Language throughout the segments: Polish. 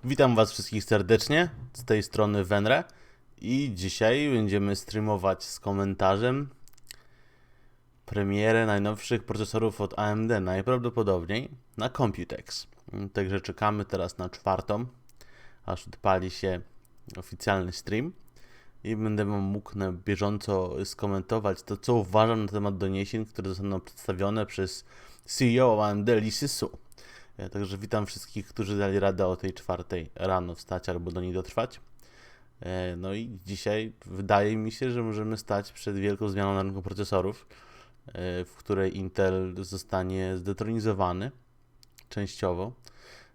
Witam Was wszystkich serdecznie, z tej strony Wenre i dzisiaj będziemy streamować z komentarzem premierę najnowszych procesorów od AMD, najprawdopodobniej na Computex. Także czekamy teraz na czwartą, aż odpali się oficjalny stream i będę mógł na bieżąco skomentować to, co uważam na temat doniesień, które zostaną przedstawione przez CEO AMD Lisy Su. Także witam wszystkich, którzy dali radę o tej 4 rano wstać albo do niej dotrwać. No i dzisiaj wydaje mi się, że możemy stać przed wielką zmianą na rynku procesorów, w której Intel zostanie zdetronizowany częściowo.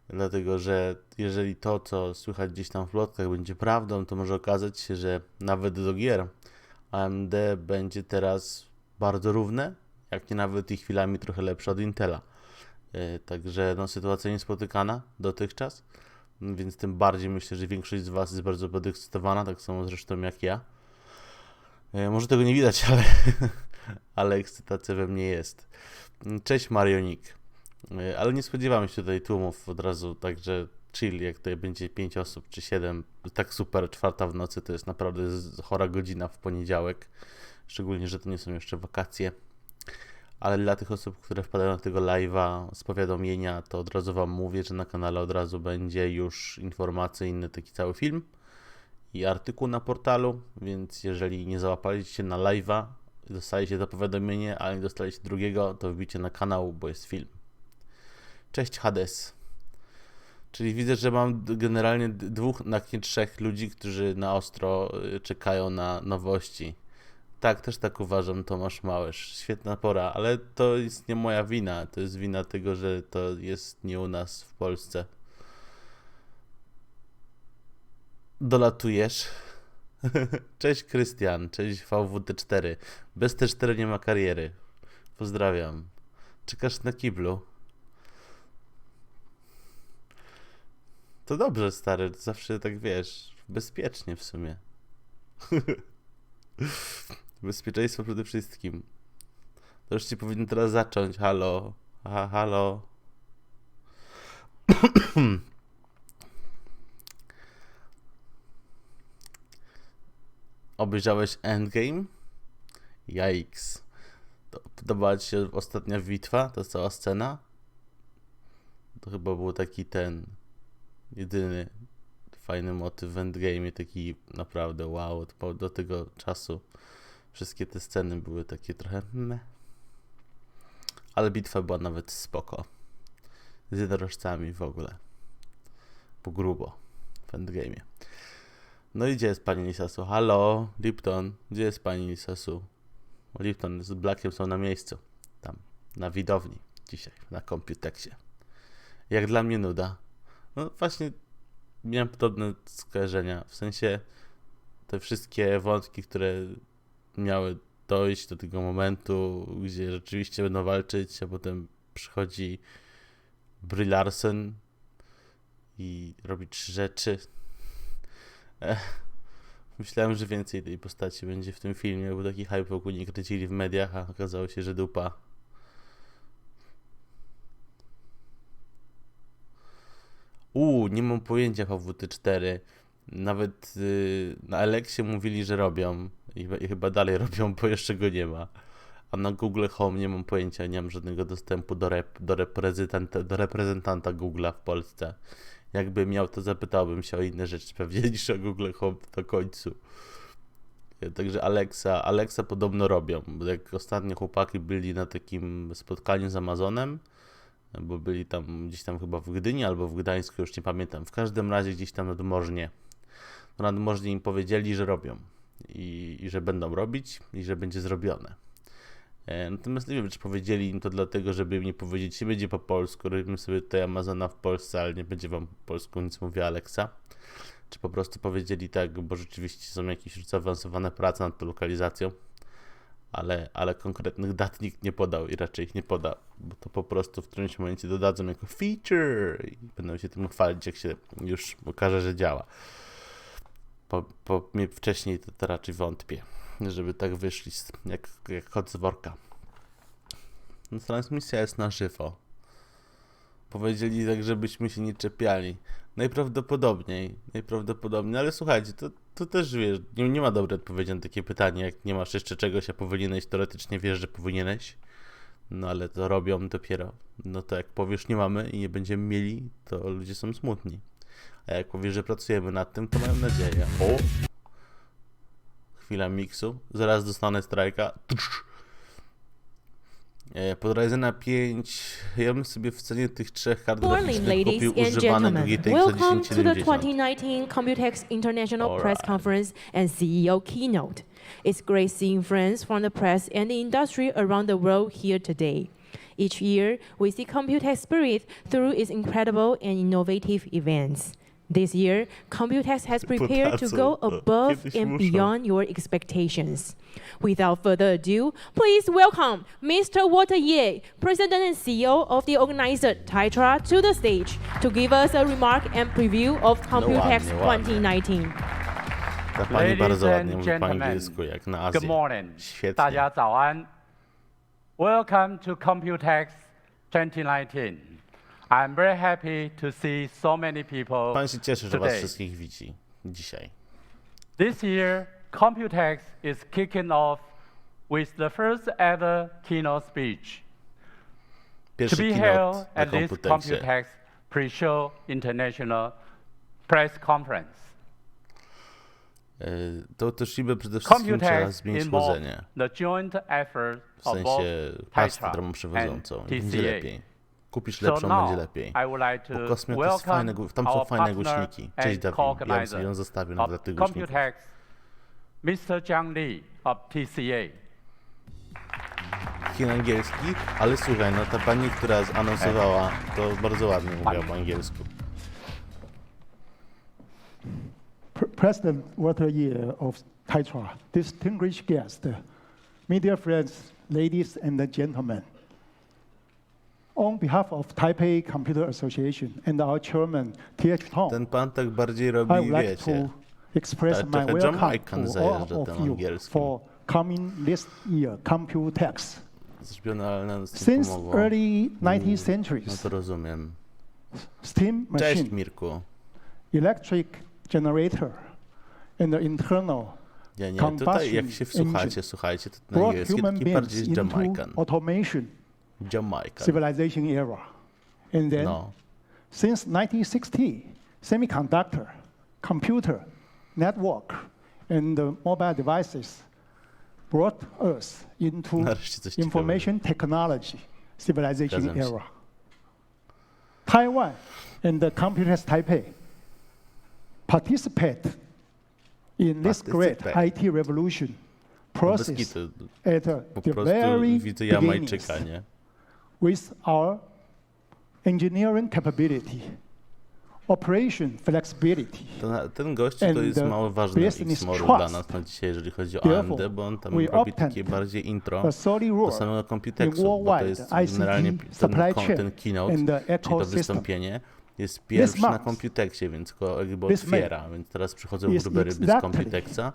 Dlatego, że jeżeli to, co słychać gdzieś tam w plotkach, będzie prawdą, to może okazać się, że nawet do gier AMD będzie teraz bardzo równe, jak nie nawet i chwilami trochę lepsze od Intela. Także no, sytuacja niespotykana dotychczas, więc tym bardziej myślę, że większość z Was jest bardzo podekscytowana, tak samo zresztą jak ja. Może tego nie widać, ale ekscytacja we mnie jest. Cześć Marionik. Ale nie spodziewamy się tutaj tłumów od razu, także chill, jak tutaj będzie 5 osób czy 7, tak super, 4 w nocy to jest naprawdę chora godzina w poniedziałek, szczególnie, że to nie są jeszcze wakacje. Ale dla tych osób, które wpadają na tego live'a z powiadomienia, to od razu Wam mówię, że na kanale od razu będzie już informacyjny taki cały film i artykuł na portalu, więc jeżeli nie załapaliście na live'a, dostaliście to powiadomienie, ale nie dostaliście drugiego, to wbijcie na kanał, bo jest film. Cześć Hades. Czyli widzę, że mam generalnie 2, na nie 3 ludzi, którzy na ostro czekają na nowości. Tak, też tak uważam, Tomasz Małysz. Świetna pora, ale to jest nie moja wina. To jest wina tego, że to jest nie u nas w Polsce. Dolatujesz. Cześć Krystian, cześć VWT4. Bez T4 nie ma kariery. Pozdrawiam. Czekasz na kiblu? To dobrze, stary. Zawsze tak wiesz, bezpiecznie w sumie. Bezpieczeństwo przede wszystkim. To już ci powinno teraz zacząć. Halo. Aha, halo. Obejrzałeś Endgame? Yikes. Podobała ci się ostatnia bitwa? Ta cała scena? To chyba był taki ten jedyny fajny motyw w Endgame, taki naprawdę wow. Do tego czasu wszystkie te sceny były takie trochę meh. Ale bitwa była nawet spoko. Z jednorożcami w ogóle. Po grubo w Endgame'ie. No i gdzie jest pani Lisasu? Halo, Lipton, gdzie jest pani Lisasu? Lipton z Blackiem są na miejscu. Tam, na widowni. Dzisiaj, na Computeksie. Jak dla mnie nuda. No właśnie, miałem podobne skojarzenia. W sensie, te wszystkie wątki, które miały dojść do tego momentu, gdzie rzeczywiście będą walczyć, a potem przychodzi Brie Larson i robi 3 rzeczy. Myślałem, że więcej tej postaci będzie w tym filmie, bo taki hype wokół nie kręcili w mediach, a okazało się, że dupa. Nie mam pojęcia VWT4. Nawet na Alexie mówili, że robią i chyba dalej robią, bo jeszcze go nie ma. A na Google Home nie mam pojęcia, nie mam żadnego dostępu do reprezentanta Google'a w Polsce. Jakby miał, to zapytałbym się o inne rzeczy pewnie niż o Google Home do końcu. Także Alexa podobno robią, bo jak ostatnio chłopaki byli na takim spotkaniu z Amazonem, bo byli tam gdzieś tam chyba w Gdyni albo w Gdańsku, już nie pamiętam. W każdym razie gdzieś tam nadmożnie. Nadmożnie im powiedzieli, że robią i że będą robić i że będzie zrobione. Natomiast nie wiem, czy powiedzieli im to dlatego, żeby im nie powiedzieć, nie będzie po polsku, robimy sobie tutaj Amazona w Polsce, ale nie będzie wam po polsku nic mówi Alexa. Czy po prostu powiedzieli tak, bo rzeczywiście są jakieś zaawansowane prace nad tą lokalizacją, ale konkretnych dat nikt nie podał i raczej ich nie poda, bo to po prostu w którymś momencie dodadzą jako feature i będą się tym chwalić, jak się już okaże, że działa. Po mnie wcześniej to raczej wątpię, żeby tak wyszli jak kot z worka. No, transmisja jest na żywo. Powiedzieli tak, żebyśmy się nie czepiali. Najprawdopodobniej, ale słuchajcie, to też wiesz, nie ma dobrej odpowiedzi na takie pytanie, jak nie masz jeszcze czegoś, a powinieneś, teoretycznie wiesz, że powinieneś, no ale to robią dopiero. No to jak powiesz nie mamy i nie będziemy mieli, to ludzie są smutni. A jak powiesz, że pracujemy nad tym, to mają nadzieję. O! Chwila miksu, zaraz dostanę strajka. Pod Ryzena 5 ja bym sobie w cenie tych trzech kart graficznych kupił używane GTX za Welcome to the 1070. 2019 Computex International Press Conference and CEO Keynote. It's great seeing friends from the press and the industry around the world here today. Each year, we see Computex spirit through its incredible and innovative events. This year, Computex has prepared to go above and beyond your expectations. Without further ado, please welcome Mr. Walter Ye, President and CEO of the organizer Titra, to the stage to give us a remark and preview of Computex 2019. Ta pani bardzo ładnie mówi po gentlemen, angielsku, jak na Azję. good morning. Świetnie. 大家早安. Welcome to Computex 2019. I'm very happy to see so many people Pan się cieszy, że was today. wszystkich widzi dzisiaj. This year, Computex is kicking off with the first ever keynote speech to Pierwszy be keynote held na at this Komputeksie. Computex Pre-Show International Press Conference. To też niby przede wszystkim trzeba Computex zmienić involves chłodzenie. the joint effort W of both sensie pastę Titra termoprzewodzącą. and Będzie TCA. lepiej. Kupisz So lepszą, now, będzie lepiej. I would like Bo to Kosmio to jest fajne, welcome tam są our fajne partner głośniki. Cześć and Dawid, ja bym sobie co-organizer ją zostawił of nawet tych głośników. Computex, Mr. Jiang Li of TCA. Chin angielski, ale słuchaj, no ta pani, która zanonsowała, to bardzo ładnie mówiła po angielsku. President Walter Ye of Titra, distinguished guests, media friends, ladies and gentlemen. On behalf of Taipei Computer Association and our chairman, T.H. Tong, Ten pan tak bardziej I robi, would like wiecie, to express tak my trochę welcome Jamaican to zajeżdża all tym of you angielskim. for coming this year, Computex. zrobione, ale nam z tym Since pomogło. early 19th No centuries, to rozumiem. steam Cześć machine, Mirku. electric generator, and the internal Nie, tutaj jak się wsłuchacie, słuchajcie, to ten brought angielski human taki beings bardziej into Jamaican. automation Jamaican. civilization era. And then, No. since 1960, semiconductor, computer, network, and the mobile devices brought us into Nareszcie coś ciekawego. information technology civilization Zgadzam się. era. Taiwan and the Computex Taipei participate in this great Participate. IT revolution Bez process kitu. at Po the prostu very widzę beginnings Jamajczyka, nie? with our engineering capability, operation flexibility. Ten gość to And jest the mało ważny business X-Moru trust. dla nas na dzisiaj, jeżeli chodzi o Therefore, AMD, bo on tam we robi obtained takie bardziej intro A solid do role samego in Computeksu, bo to worldwide jest generalnie ICT supply chain ten keynote, and the czyli to ecosystem. wystąpienie, jest pierwszy na month, Computeksie, więc go jakby this otwiera, więc teraz przychodzą is grubery z exactly Computeksa,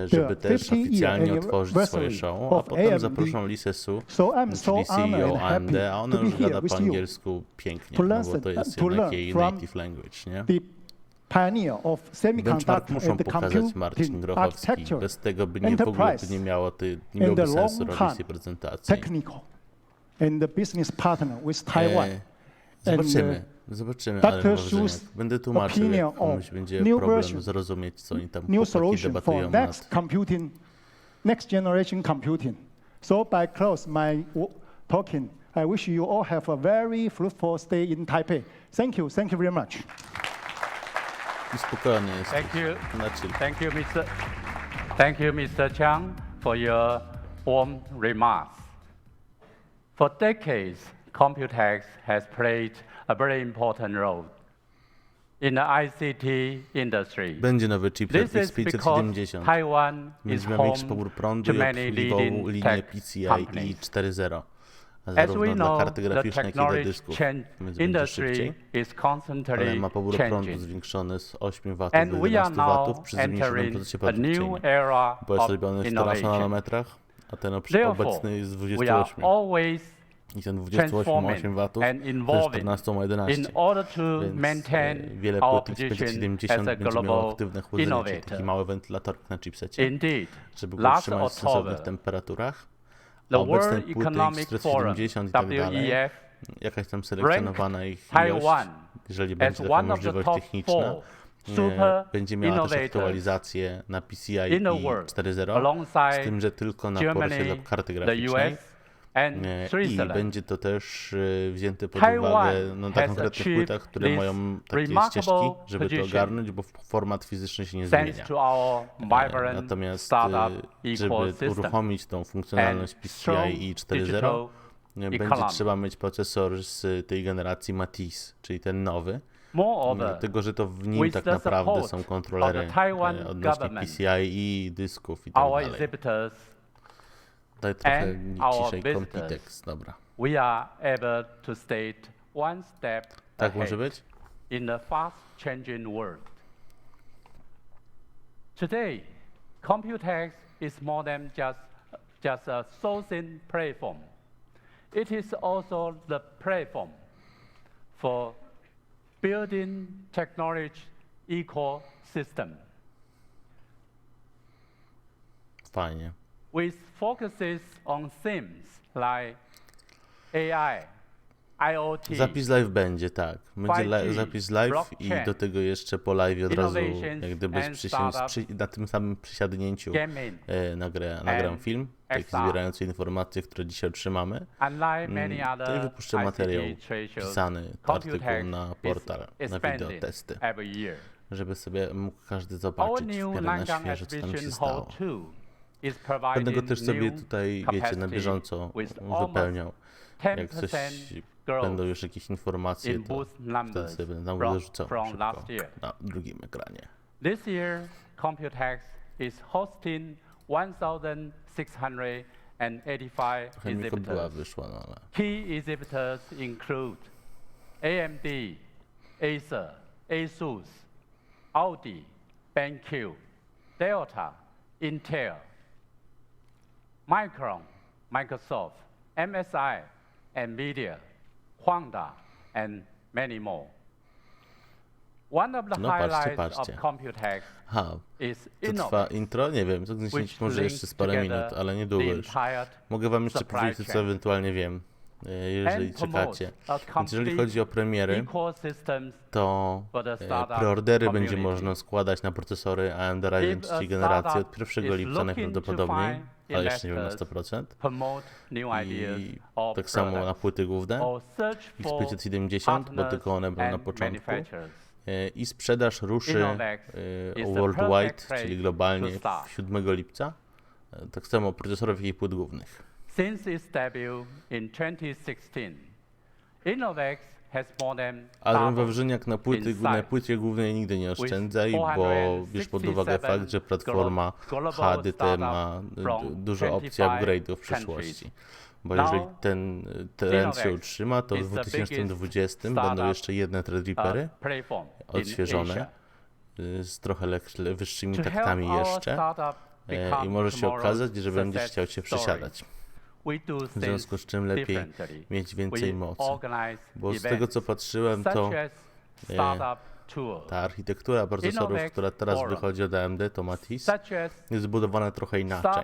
żeby the też 50-year oficjalnie otworzyć swoje anniversary show, a of potem AMD. zaproszą Lisę Su, So I'm so czyli honored CEO and AMD, happy a ona to be już here gada with po you angielsku pięknie, to no learn- bo to jest to jednak learn jej from native language, nie? the pioneer of Benchmark semiconductor muszą and the pokazać Marcin computing Grochowski. architecture, Bez tego by nie w ogóle enterprise, by nie miało nie and miałoby the sensu long robić time tej prezentacji. technical and the business partner with Taiwan. Zobaczymy, ale Dr. może Su's jak będę tłumaczył, jak opinion komuś of będzie new problem version, zrozumieć, co oni tam New chłopaki solution debatują for nad... next computing, next generation computing. So by close my talking, I wish you all have a very fruitful stay in Taipei. Thank you very much. I spokojnie jest. Thank you. Znaczy, Thank you, Mr. Chiang, for your warm remarks. For decades, Computex has played a very important role in the ICT industry. będzie nowy chip This is RTX because 570. Taiwan is Będzie miał większy home pobór prądu to i many obsługiwał leading linię tech PCI i companies. 4.0. A As zarówno we dla know, karty the graficznej, jak i dla technology dysków. change Więc będzie industry szybciej. is Ale constantly ma pobór prądu changing. zwiększony z 8 W And do we are 11 now W przy zmniejszonym entering procesie a new produkcyjnym. era Bo jest of robiony w 14 innovation. nanometrach, a ten Therefore, obecny jest w we are 28. always I ten 28,8 W, and ten involving 14,11. in order to Więc maintain wiele our płyt position XP70 as a będzie miało global aktywne chłodzenie, czyli taki innovator. mały wentylatorek na chipsecie, Indeed, żeby go last trzymać w sensownych October, temperaturach. A the obecne World płyty Economic Forum, X470 i tak dalej, WEF, jakaś tam selekcjonowana ich ilość, Taiwan jeżeli as będzie taka one of the możliwość top techniczna, 4 super będzie miała też innovators aktualizację na PCI in the i world, 4.0, z alongside tym, że tylko na porcie Germany, dla karty the graficznej. US, and I Switzerland. będzie to też wzięte pod Taiwan uwagę na has konkretnych achieved płytach, które this mają takie remarkable ścieżki, żeby to position ogarnąć, bo format fizyczny się nie Thanks zmienia. to our vibrant Natomiast startup żeby ecosystem uruchomić tą funkcjonalność and PCI strong i 4.0, digital będzie economy. trzeba mieć procesor z tej generacji Matisse, czyli ten nowy. Moreover, Dlatego, że to w nim with tak the naprawdę support są of kontrolery the Taiwan odnośnie government, PCI i dysków i tak our dalej. exhibitors, Daj trochę and our ciszej visitors. Compitex, dobra. we are able to state one step Tak ahead może być? in a fast-changing world. Today, Computex is more than just a sourcing platform. It is also the platform for building technology ecosystem, Fajnie. which focuses on themes like AI, IoT, Zapis live będzie, tak. Będzie 5G, zapis live i blockchain, do tego jeszcze po live od razu, innovations jak gdyby and startups, na tym samym przysiadnięciu gaming. nagram and film, taki XR. zbierający informacje, które dzisiaj otrzymamy. Unlike many No i other wypuszczę materiał ICT trade shows, pisany, artykuł Computex na is portal, na expanding VideoTesty, every year. żeby sobie mógł każdy Our zobaczyć new w miarę na Nangang świeżo, co tam się Exhibition stało. Hall 2 is Będę go providing też sobie new tutaj, wiecie, na capacity bieżąco with almost wypełniał. Jak coś 10% będą growth już jakieś informacje, in to booth wtedy numbers sobie będę from, wyrzucał from szybko last year. na drugim ekranie. This year, Computex is hosting 1,685 Trochę mi kobyła exhibitors. wyszła, no ale... Key exhibitors include AMD, Acer, Asus, Audi, BenQ, Delta, Intel, Micron, Microsoft, MSI, NVIDIA, Honda, and many more. One of the No patrzcie, highlights of patrzcie. Computex Aha, is to trwa Innowe, intro? Nie wiem, to which zniesieć może links jeszcze z parę together minut, ale the niedługo już. entire Mogę wam jeszcze supply powiedzieć, co chain ewentualnie wiem, jeżeli and promote czekacie. a Więc jeżeli chodzi o premiery, ecosystems to for the startup preordery będzie community. można składać na procesory AMD Ryzen If a 3 generacji od startup 1 is lipca looking najprawdopodobniej, to find ale jeszcze nie wiem na investors, 100%. promote new ideas I or tak samo na products, płyty główne, or search for X570, bo partners tylko one będą na and początku. manufacturers. I sprzedaż ruszy Innovex is the worldwide, perfect place czyli globalnie to start. 7 lipca. Tak samo procesorów i płyt głównych. Since its debut in 2016, Innovex has more than Ale doubled wawrzyniak na płycie głównej nigdy nie oszczędzaj, bo bierz pod uwagę fakt, że platforma HDD ma dużo opcji upgrade'ów w przyszłości. Bo jeżeli ten trend się utrzyma, to w 2020 będą jeszcze jedne Threadrippery odświeżone z trochę wyższymi taktami jeszcze i może się okazać, że będziesz chciał się przesiadać. W związku z czym lepiej mieć więcej mocy. Bo z tego co patrzyłem, to ta architektura procesorów, która teraz wychodzi od AMD, to Matisse, jest zbudowana trochę inaczej.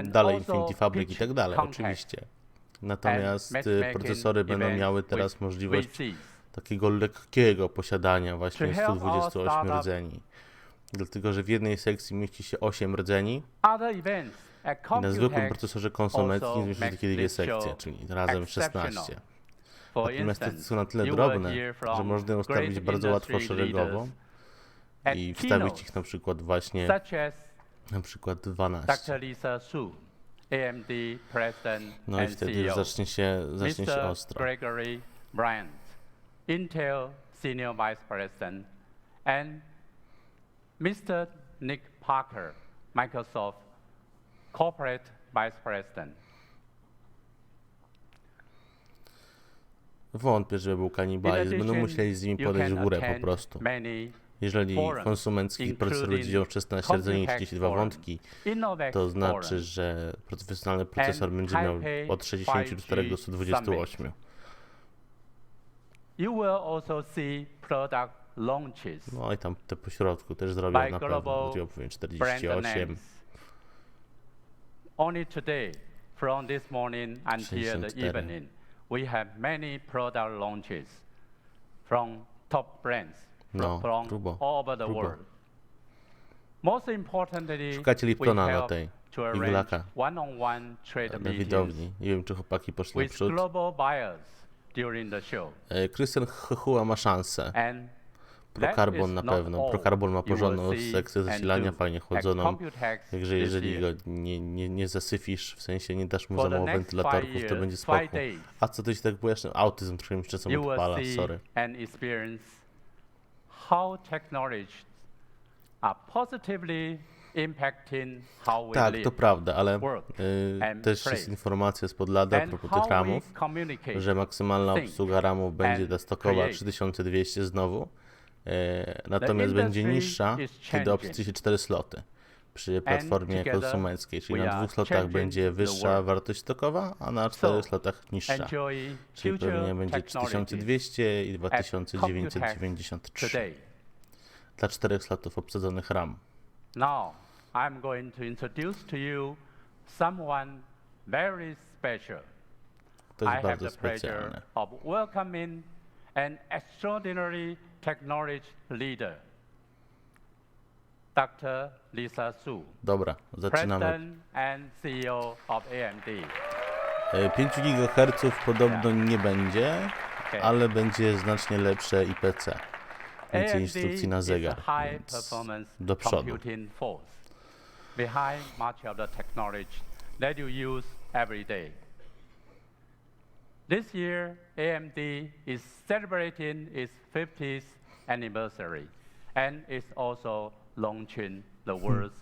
Dalej Infinity Fabric i tak dalej, oczywiście. Natomiast procesory będą miały teraz możliwość takiego lekkiego posiadania właśnie 128 rdzeni. Dlatego, że w jednej sekcji mieści się 8 rdzeni i na zwykłym procesorze konsumenckim mieści się takie dwie sekcje, czyli razem 16. Natomiast te są na tyle drobne, że można ją ustawić bardzo łatwo szeregowo i wstawić ich na przykład właśnie na przykład 12. No i wtedy już zacznie się ostro. Intel Senior Vice President, and Mr. Nick Parker, Microsoft Corporate Vice President. Wątpię, żeby był kanibalizm. Będą musieli z nimi podejść w górę po prostu. Jeżeli konsumenckich procesorów będzie dział 16 rdzeni i 32 wątki, to znaczy, że profesjonalny procesor będzie miał od 64 do 128. No i tam te pośrodku też zrobią na pewno, gdzie opowiem 48. Only today, from this morning until the evening, we have many product launches from top brands from all over the world. Most importantly, Szukacie Liptona we na help tej to arrange Iglaka one-on-one trade na widowni. meetings Nie wiem, czy chłopaki poszli with naprzód. global buyers during the show. Krystian Chechua ma szansę. And Prokarbon na pewno. Prokarbon ma porządną sekcję zasilania, fajnie chłodzoną. Także jeżeli go nie zasyfisz, w sensie nie dasz mu za mało wentylatorków, to będzie spoko. A co to się tak bojasz? Autyzm trochę mi czasem odpala, sorry. And experience how technology are positively impacting how we Tak, live, to prawda, ale work, and też play. jest informacja spod lada a And propos how tych we ramów, communicate, że maksymalna think, obsługa ramów będzie and destokowa create. 3200 znowu, natomiast będzie niższa, kiedy obsługuje się 4 sloty przy platformie konsumenckiej, czyli na 2 slotach będzie wyższa wartość stokowa, a na 4 slotach niższa, czyli pewnie będzie 3200 i 2993 dla 4 slotów obsadzonych RAM. Now, I'm going to introduce to you someone very special. To I jest have bardzo the pleasure specjalne. of welcoming an extraordinary technology leader, Dr. Lisa Su, Dobra, zaczynamy. President and CEO of AMD. 5 GHz podobno nie będzie, ale będzie znacznie lepsze IPC. Więcej instrukcji na zegar, więc do przodu. Behind much of the technology that you use every day. This year, AMD is celebrating its 50th anniversary and is also launching the world's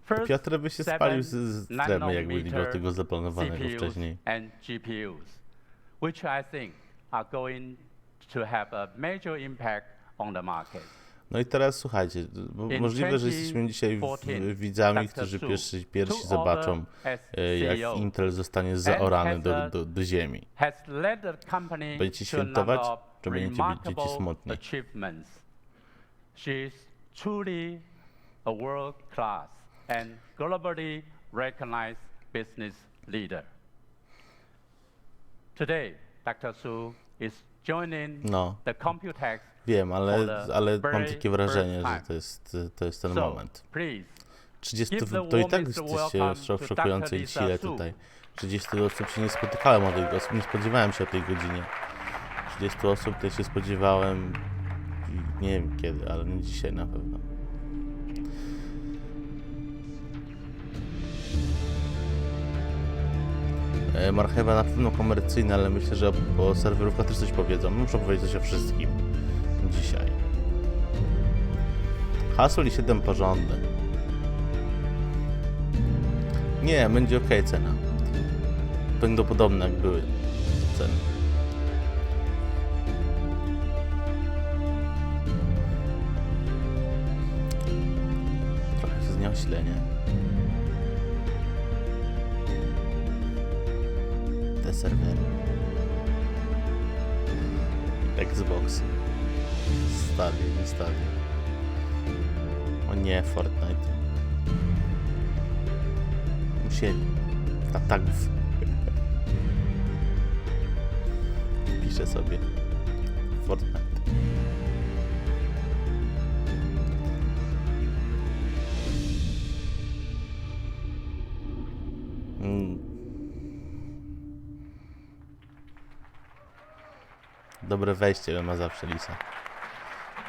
first Piotr by się spalił z tremy, jakby nie było tego zaplanowanego CPUs wcześniej. and GPUs, which I think are going to have a major impact on the market. No i teraz słuchajcie, bo możliwe, że jesteśmy dzisiaj widzami, którzy pierwsi zobaczą, jak Intel zostanie zaorany do ziemi. Będziecie świętować, czy będziecie dzieci smutni? She is truly a world-class and globally recognized business leader. Today, Dr. Su is joining the Computex. Wiem, ale mam takie wrażenie, że to jest ten moment. 30, to i tak jesteście w szokującej sile tutaj. 30 osób się nie spotykałem o tej godzinie, nie spodziewałem się o tej godzinie. 30 osób to się spodziewałem, nie wiem kiedy, ale nie dzisiaj na pewno. Marchewa na pewno komercyjna, ale myślę, że o serwerówkach też coś powiedzą. Muszę powiedzieć coś o wszystkim dzisiaj. Hasło i 7 porządne. Nie, będzie ok cena. Będą podobne jak były ceny. Trochę się zniośle, nie? Te serwery. Xbox. Stadion. O nie, Fortnite. Musieli. Na tagów. Piszę sobie. Fortnite. Dobre wejście ma zawsze Lisa.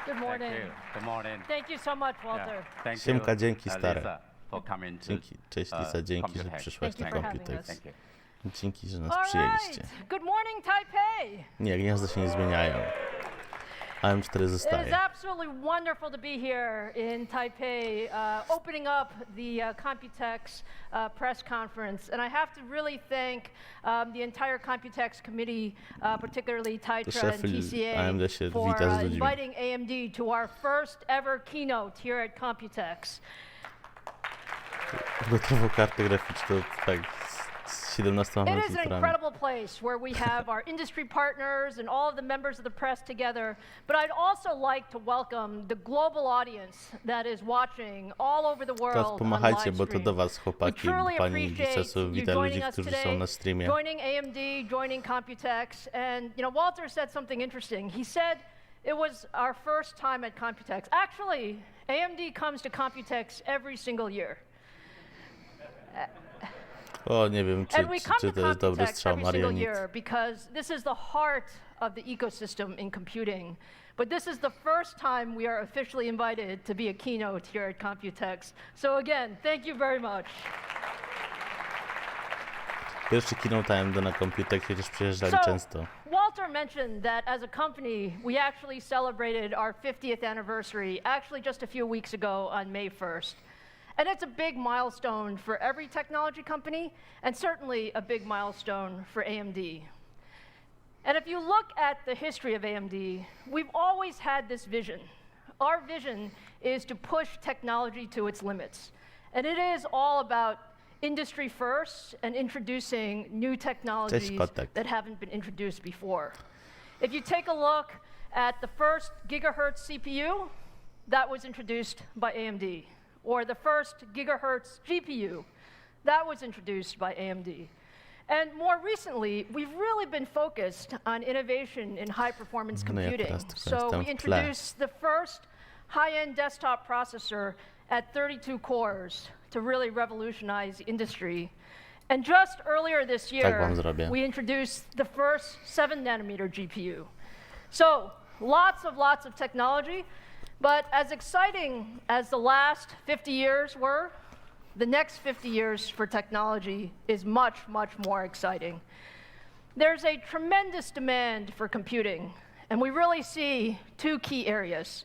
Good morning. Good morning. Thank you so much, Walter. Thank Siemka, you, dzięki stare. Lisa, for coming to, Dzięki, cześć Lisa, dzięki, że Computex. przyszłaś na Thank you for having Komputex. us. Thank you. Dzięki, że nas All przyjęliście. right. Good morning, Taipei. Nie, gniazda się nie zmieniają. AM4 It is zostaje. absolutely wonderful to be here in Taipei, opening up the Computex press conference. And I have to really thank the entire Computex committee, particularly Taitra and Szef AMD się TCA, for wita z ludźmi. inviting AMD to our first ever keynote here at Computex. Gotową kartę graficzną, tak, z 17 It is an monitorami. incredible place where we have our industry partners and all of the members of the press together. But I'd also like to welcome the global audience that is watching all over the Teraz world on pomachajcie, live bo to stream. do was, We chłopaki, truly pani appreciate wicesu, you wita ludzi, joining us którzy today, są na streamie. joining AMD, joining Computex. And Walter said something interesting. He said it was our first time at Computex. Actually, AMD comes to Computex every single year. O, nie wiem, And we come czy to to jest dobry Computex strzał, every single Marionit. year because this is the heart of the ecosystem in computing. But this is the first time we are officially invited to be a keynote here at Computex. So again, thank you very much. Pierwszy keynote AMD na Computex, też przyjeżdżali So, często. Walter mentioned that as a company, we actually celebrated our 50th anniversary actually just a few weeks ago on May 1st. And it's a big milestone for every technology company, and certainly a big milestone for AMD. And if you look at the history of AMD, we've always had this vision. Our vision is to push technology to its limits. And it is all about industry first and introducing new technologies that haven't been introduced before. If you take a look at the first gigahertz CPU, that was introduced by AMD. Or the first gigahertz GPU, that was introduced by AMD. And more recently, we've really been focused on innovation in high-performance computing. So we introduced the first high-end desktop processor at 32 cores to really revolutionize the industry. And just earlier this year, we introduced the first 7-nanometer GPU. So lots of technology. But as exciting as the last 50 years were, the next 50 years for technology is much more exciting. There's a tremendous demand for computing, and we really see two key areas.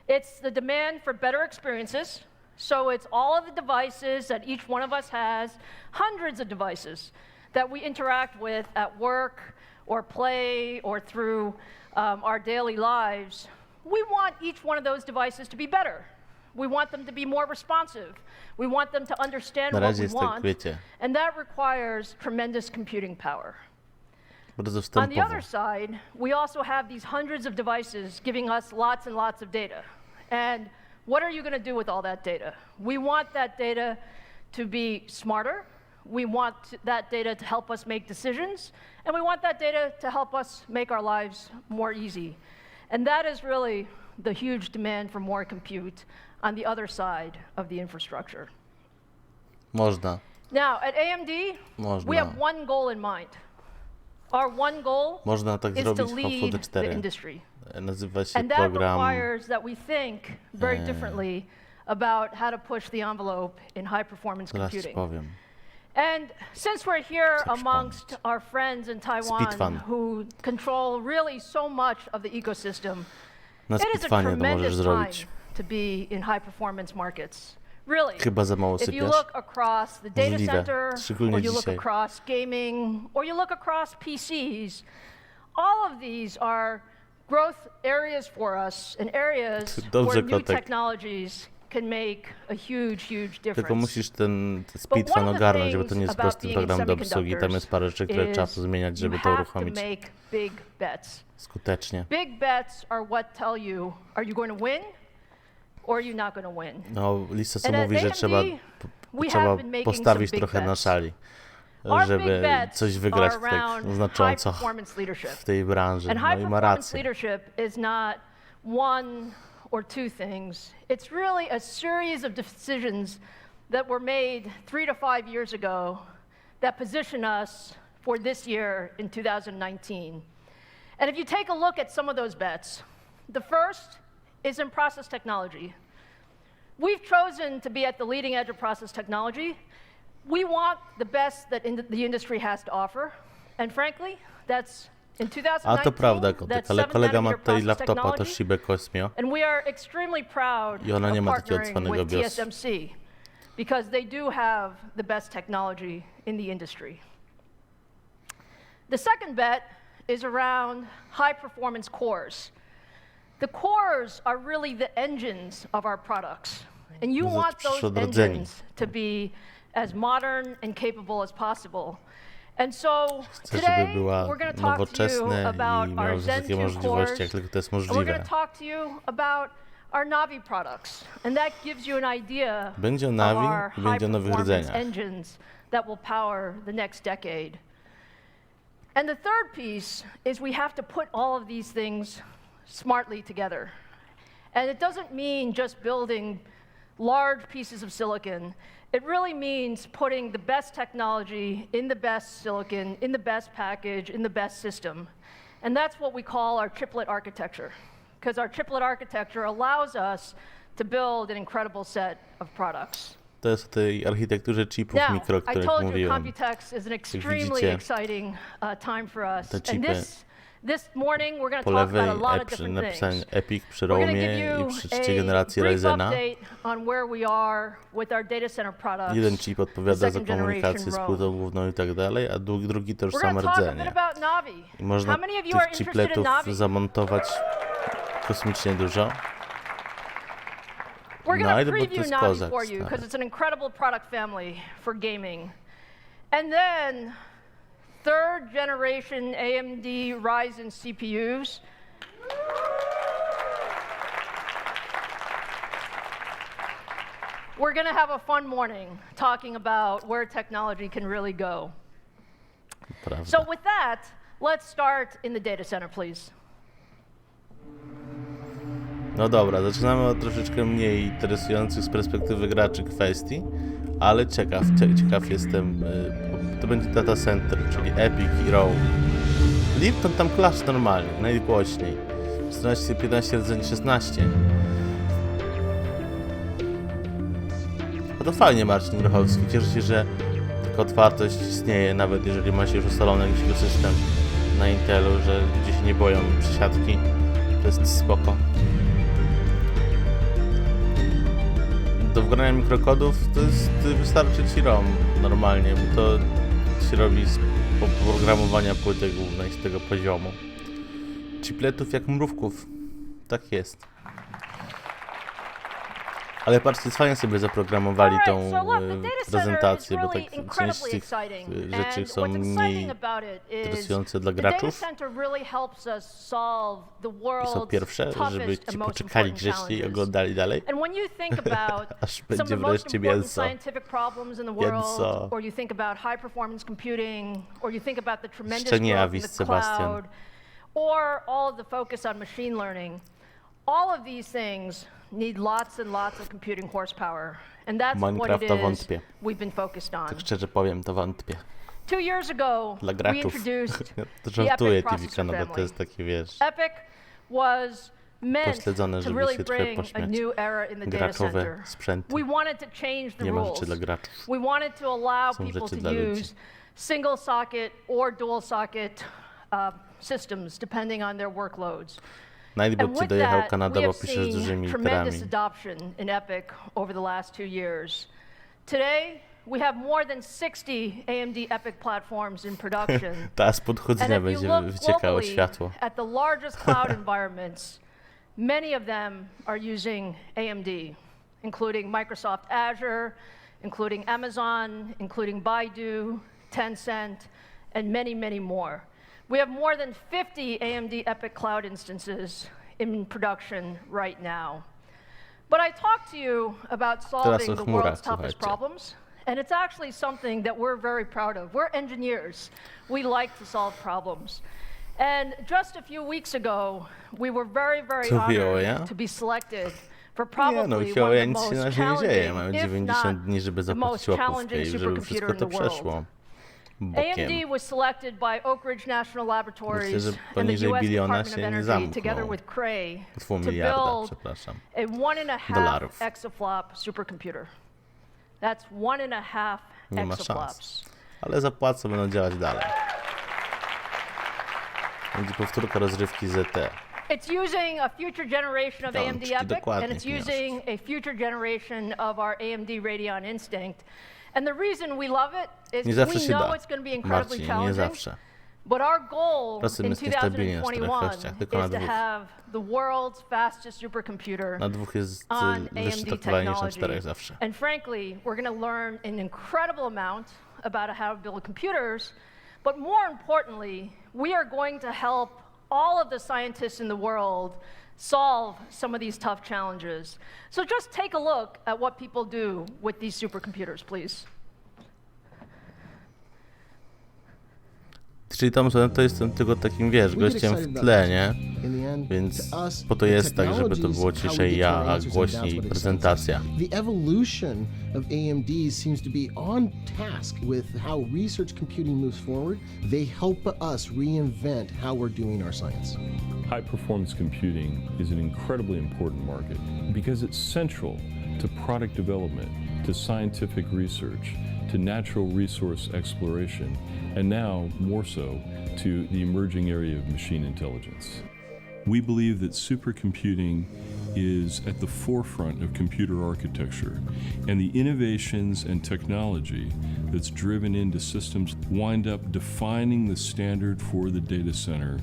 It's the demand for better experiences, so it's all of the devices that each one of us has, hundreds of devices that we interact with at work or play or through our daily lives. We want each one of those devices to be better. We want them to be more responsive. We want them to understand what we want. And that requires tremendous computing power. On the other side, we also have these hundreds of devices giving us lots and lots of data. And what are you going to do with all that data? We want that data to be smarter. We want that data to help us make decisions. And we want that data to help us make our lives more easy. And that is really the huge demand for more compute on the other side of the infrastructure. Now, at AMD, we have one goal in mind. Our one goal is to lead the industry. And that requires that we think very differently about how to push the envelope in high-performance computing. And since we're here amongst our friends in Taiwan who control really so much of the ecosystem, it is a tremendous time to be in high-performance markets. Really, if you look across the data center, or you look across gaming, or you look across PCs, all of these are growth areas for us and areas where new technologies can make a huge difference. Tylko musisz ten speedfan ogarnąć, bo to nie jest prosty program do obsługi. Tam jest parę rzeczy, które trzeba zmieniać, żeby to uruchomić skutecznie. Big bets are what tell you, are you going to win or are you not going to win? No, lista co mówi, że trzeba postawić trochę na szali, żeby coś wygrać tak znacząco w tej branży. No i ma rację. Or two things. It's really a series of decisions that were made 3 to 5 years ago that position us for this year in 2019. And if you take a look at some of those bets, the first is in process technology. We've chosen to be at the leading edge of process technology. We want the best that the industry has to offer. And frankly, that's in A to prawda, 2019 kotek, that ale 7 kolega ma nanometer tutaj process laptopa, to technology, Shibę Kosmio. and we are extremely proud I ona nie of ma takiego partnering odsłonego with BIOS. TSMC because they do have the best technology in the industry. The second bet is around high-performance cores. The cores are really the engines of our products, and you No, want those odrodzeni. engines to be as modern and capable as possible. And so Chcę, żeby today była we're going to talk to you nowoczesne about i our miało Zen wszystkie 2 możliwości, cores, jak tylko to jest and we're możliwe. going to talk to you about our Navi products, and that gives you an idea Będzie o of Navi our i będzie o nowych high-performance rdzeniach. engines that will power the next decade. And the third piece is we have to put all of these things smartly together. And it doesn't mean just building large pieces of silicon. It really means putting the best technology in the best silicon, in the best package, in the best system. And that's what we call our chiplet architecture, because our chiplet architecture allows us to build an incredible set of products. To jest o tej architekturze chipów Now, mikro, o I których told you mówiłem. Computex is an extremely widzicie, exciting time for us. te And chipy this morning we're going Po to talk lewej about a lot of different napisane things. Epic przy We're going to give ROMie i you przy trzeciej a generacji brief Ryzena. update on where we are with our data center products. Jeden chip odpowiada za second komunikację generation z ROM. płytą główną i tak dalej, a drugi to już We're same going to talk a bit rdzenie. about Navi. I można How many of you are tych interested in chipletów Navi? zamontować kosmicznie dużo. We're going No, to bo to preview jest Navi kozak for you stary. because it's an incredible product family for gaming. And then third generation AMD Ryzen CPUs. We're going to have a fun morning talking about where technology can really go. Prawda. So with that, let's start in the data center, please. No dobra, zaczynamy od troszeczkę mniej interesujących z perspektywy graczy kwestii, ale ciekaw jestem, to będzie data center, czyli Epic i ROM. Lipton tam klasz normalnie, najgłośniej. 14, 15, rdzeń 16. No to fajnie, Marcin Grochowski, cieszę się, że taka otwartość istnieje, nawet jeżeli ma się już ustalony jakiś system na Intelu, że ludzie się nie boją przesiadki, to jest spoko. Do wgrania mikrokodów to jest, wystarczy ci ROM normalnie, bo to się robi z oprogramowania płyty głównej z tego poziomu. Chipletów jak mrówków, tak jest. Ale patrzcie, fajnie sobie zaprogramowali tą prezentację, bo tak część z tych rzeczy są mniej interesujące dla graczów. I są pierwsze, żeby ci poczekali grzecznie i oglądali dalej. Aż będzie wreszcie mięso. Mięso. Szczeniawiś, Sebastian. Or all of the focus on machine learning. All of these things need lots and lots of computing horsepower. And that's what it Minecrafta is wątpię. we've been focused on. Tak szczerze powiem, to wątpię. 2 years ago, Dla we graczów. introduced To the żartuję, Epic TV processor no bo to family. jest takie, wiesz, Epic was meant pośledzone, to żeby really się trochę bring a pośmiać. new era in the data Graczowe center. sprzęty. We wanted to change the Nie ma rules. rzeczy dla graczów. We wanted to allow Są people rzeczy to dla ludzi. use single socket or dual socket systems depending on their workloads. Najlepiej And ci with dojechał that, Kanada, we bo have piszesz seen dużymi tremendous literami. adoption in Epic over the last 2 years. Today, we have more than 60 AMD Epic platforms in production. Ta z podchodzenia And if you będzie look wyciekało globally światło. at the largest cloud environments, many of them are using AMD, including Microsoft Azure, including Amazon, including Baidu, Tencent, and many, many more. We have more than 50 AMD Epic Cloud instances in production right now. But I talked to you about solving the world's toughest problems, and it's actually something that we're very proud of. We're engineers. We like to solve problems. And just a few weeks ago, we were very, very honored to be selected for probably one of the most challenging, if not the most challenging supercomputer in the world. AMD was selected by Oak Ridge National Laboratories and the US Department of Energy, together with Cray, to build a 1.5 exaflop supercomputer. That's 1.5 exaflops. Ale zapłacą, będą działać dalej. Będzie powtórka rozrywki ZT. It's using a future generation of AMD Rączki, EPYC, dokładnie, and it's using a future generation of our AMD Radeon Instinct. And the reason we love it Nie is zawsze we się know da. it's going to be incredibly Marcin, nie challenging. zawsze. But our goal Czasem in jest niestabilnie na 2021 czterech kościach, tylko na is to dwóch. have the world's fastest supercomputer Na dwóch jest on lepszy AMD taktualnie niż na technology. czterech zawsze. And frankly, we're going to learn an incredible amount about how to build computers, but more importantly, we are going to help all of the scientists in the world solve some of these tough challenges. So just take a look at what people do with these supercomputers, please. Czyli tam to jestem tylko takim, wiesz, gościem w tle, nie? Więc po to jest tak, żeby to było ciszej ja, a głośniej prezentacja. The evolution of AMD seems to be on task with how research computing moves forward. They help us reinvent how we're doing our science. High-performance computing is an incredibly important market because it's central to product development, to scientific research, to natural resource exploration, and now more so to the emerging area of machine intelligence. We believe that supercomputing is at the forefront of computer architecture, and the innovations and technology that's driven into systems wind up defining the standard for the data center.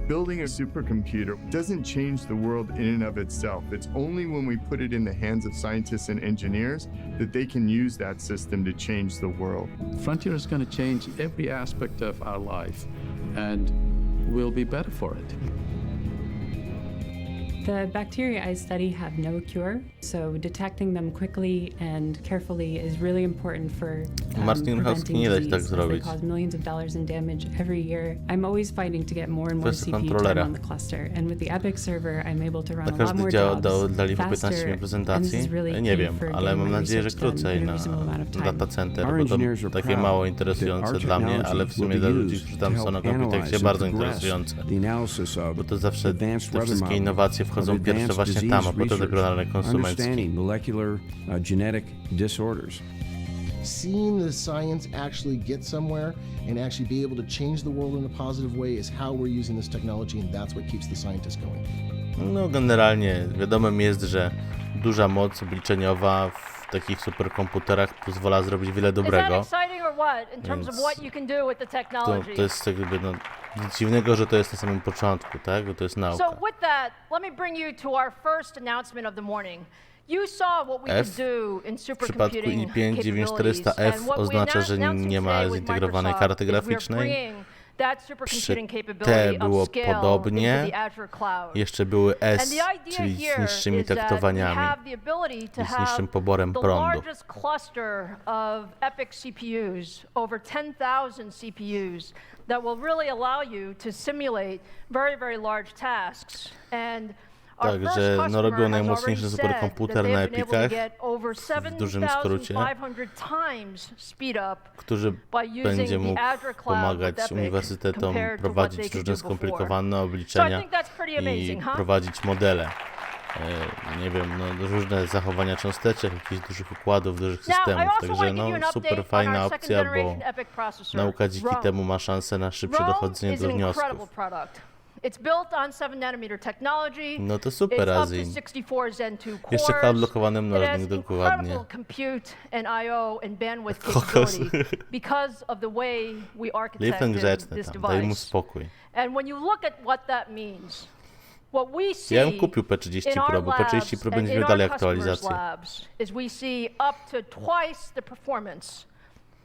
Building a supercomputer doesn't change the world in and of itself. It's only when we put it in the hands of scientists and engineers that they can use that system to change the world. Frontier is going to change every aspect of our life, and we'll be better for it. The bacteria I study have no cure, so detecting them quickly and carefully is really important for Martin preventing nie da się tak disease, as they zrobić. cause millions of dollars in damage every year. I'm always fighting to get more and more Kwestia CPU time kontrolera. on the cluster, and with the EPYC server, I'm able to run Na a lot każdy more dział jobs dali po 15 faster, minut and this prezentacji. is really Nie key wiem, for ale getting mam my nadzieję, że research done krócej in a na reasonable amount of time. data center, Our bo to engineers are takie proud mało that interesujące our dla mnie, technology ale w sumie will dla be ludzi, used którzy to tam help są na analyze Computeksie, and bardzo progress interesujące. the analysis of Bo to zawsze advanced te weather wszystkie modeling, innowacje of wchodzą pierwsze advanced właśnie disease tam, a potem dopiero na rynek konsumencki. understanding molecular genetic disorders. Seeing the science actually get somewhere and actually be able to change the world in a positive way is how we're using this technology, and that's what keeps the scientists going. No generalnie wiadomym jest, że duża moc obliczeniowa w takich superkomputerach pozwala zrobić wiele Is that dobrego. exciting or what in terms of Więc what you can do with the To technology? jest jakby nic dziwnego, że to jest na samym początku, tak? Bo to jest So nauka. with that, let me bring you to our first announcement of the morning. You saw what we F could do in W przypadku supercomputing i5 capabilities, 9400F and what we oznacza, że announcing nie ma today with zintegrowanej Microsoft karty is we're graficznej. bringing that Przy supercomputing T capability było upscale podobnie. into the Azure cloud. Jeszcze były And S, the idea czyli z here niższymi is that we taktowaniami have the ability to i z niższym have poborem the prądu. largest cluster of EPYC CPUs, over 10,000 CPUs, that will really allow you to simulate very, very large tasks. And our first Także customer robił has najmocniejszy already superkomputer said na that they've been able to Epicach, get over w dużym skrócie, 7,500 times speed up który by będzie using mógł the Azure cloud pomagać with Epic uniwersytetom compared to what prowadzić they could różne do before. skomplikowane So I obliczenia think that's pretty i amazing, huh? prowadzić modele. Nie wiem, różne zachowania cząsteczek, jakichś dużych układów, dużych Now, I systemów. also want Także to give you an super update on fajna our opcja, second bo generation EPYC processor, nauka dzięki Rome. temu ma szansę na szybsze Rome dochodzenie is do an incredible wniosków. product. It's built on 7nm technology. No to super, It's up to Azin. 64 Zen 2 cores. Jeszcze odblokowany It mnożnik, has dokładnie. incredible compute and I/O and bandwidth Kokos. capability because of the way we Lifen architected grzeczny this tam, daj mu device. spokój. And when you look at what that means, what we see Ja bym kupił P30 in our Pro, bo P30 labs Pro and będzie in miał our dalej customers' aktualizację. labs is we see up to twice the performance,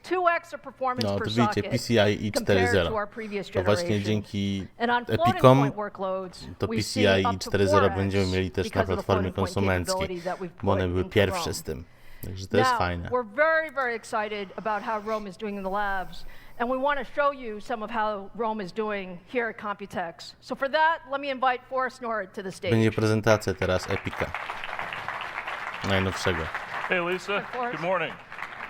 2x the performance No per to widzicie, socket PCI compared to i4.0. our previous To właśnie generation. dzięki And on floating Epicom point workloads, to we PCI see up to i4.0 4x będziemy mieli też na because of the platformie floating point konsumenckiej, capability that we've bo one put były into pierwsze Rome. z tym. Także to jest Now, fajne. we're very, very excited about how Rome is doing in the labs, and we want to show you some of how Rome is doing here at Computex. So for that, let me invite Forrest Nord to the stage. Będzie prezentacja teraz Epica. Najnowszego. Hey Lisa, good morning.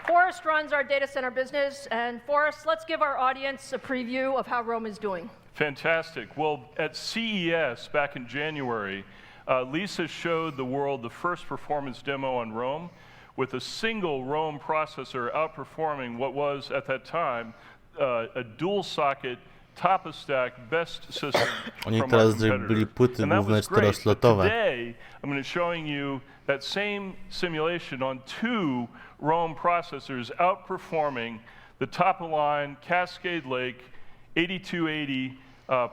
Forrest runs our data center business, and Forrest, let's give our audience a preview of how Rome is doing. Fantastic. Well, at CES back in January, Lisa showed the world the first performance demo on Rome with a single Rome processor outperforming what was at that time a dual socket top of stack, best system Oni from teraz our zrobili competitors. płyty And that główne was great. But 4-slotowe. today, I'm going to showing you that same simulation on 2 Rome processors outperforming the top-of-line Cascade Lake 8280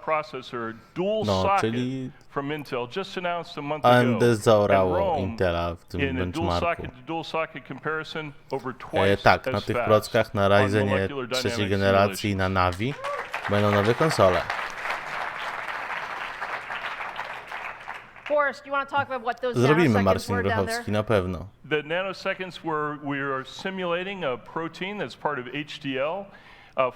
processor, dual socket czyli from Intel, just announced a month AMD ago. zaorało And Rome, Intela w tym in a dual benchmarku. socket to dual socket comparison, over twice Tak, na as tych fast prockach na on Ryzenie molecular trzeciej dynamics generacji i na Navi będą nowe konsole. Forrest, you want to talk about what those Zrobimy nanoseconds Marcin were down there? Grochowski, na pewno. The nanoseconds we are simulating a protein that's part of HDL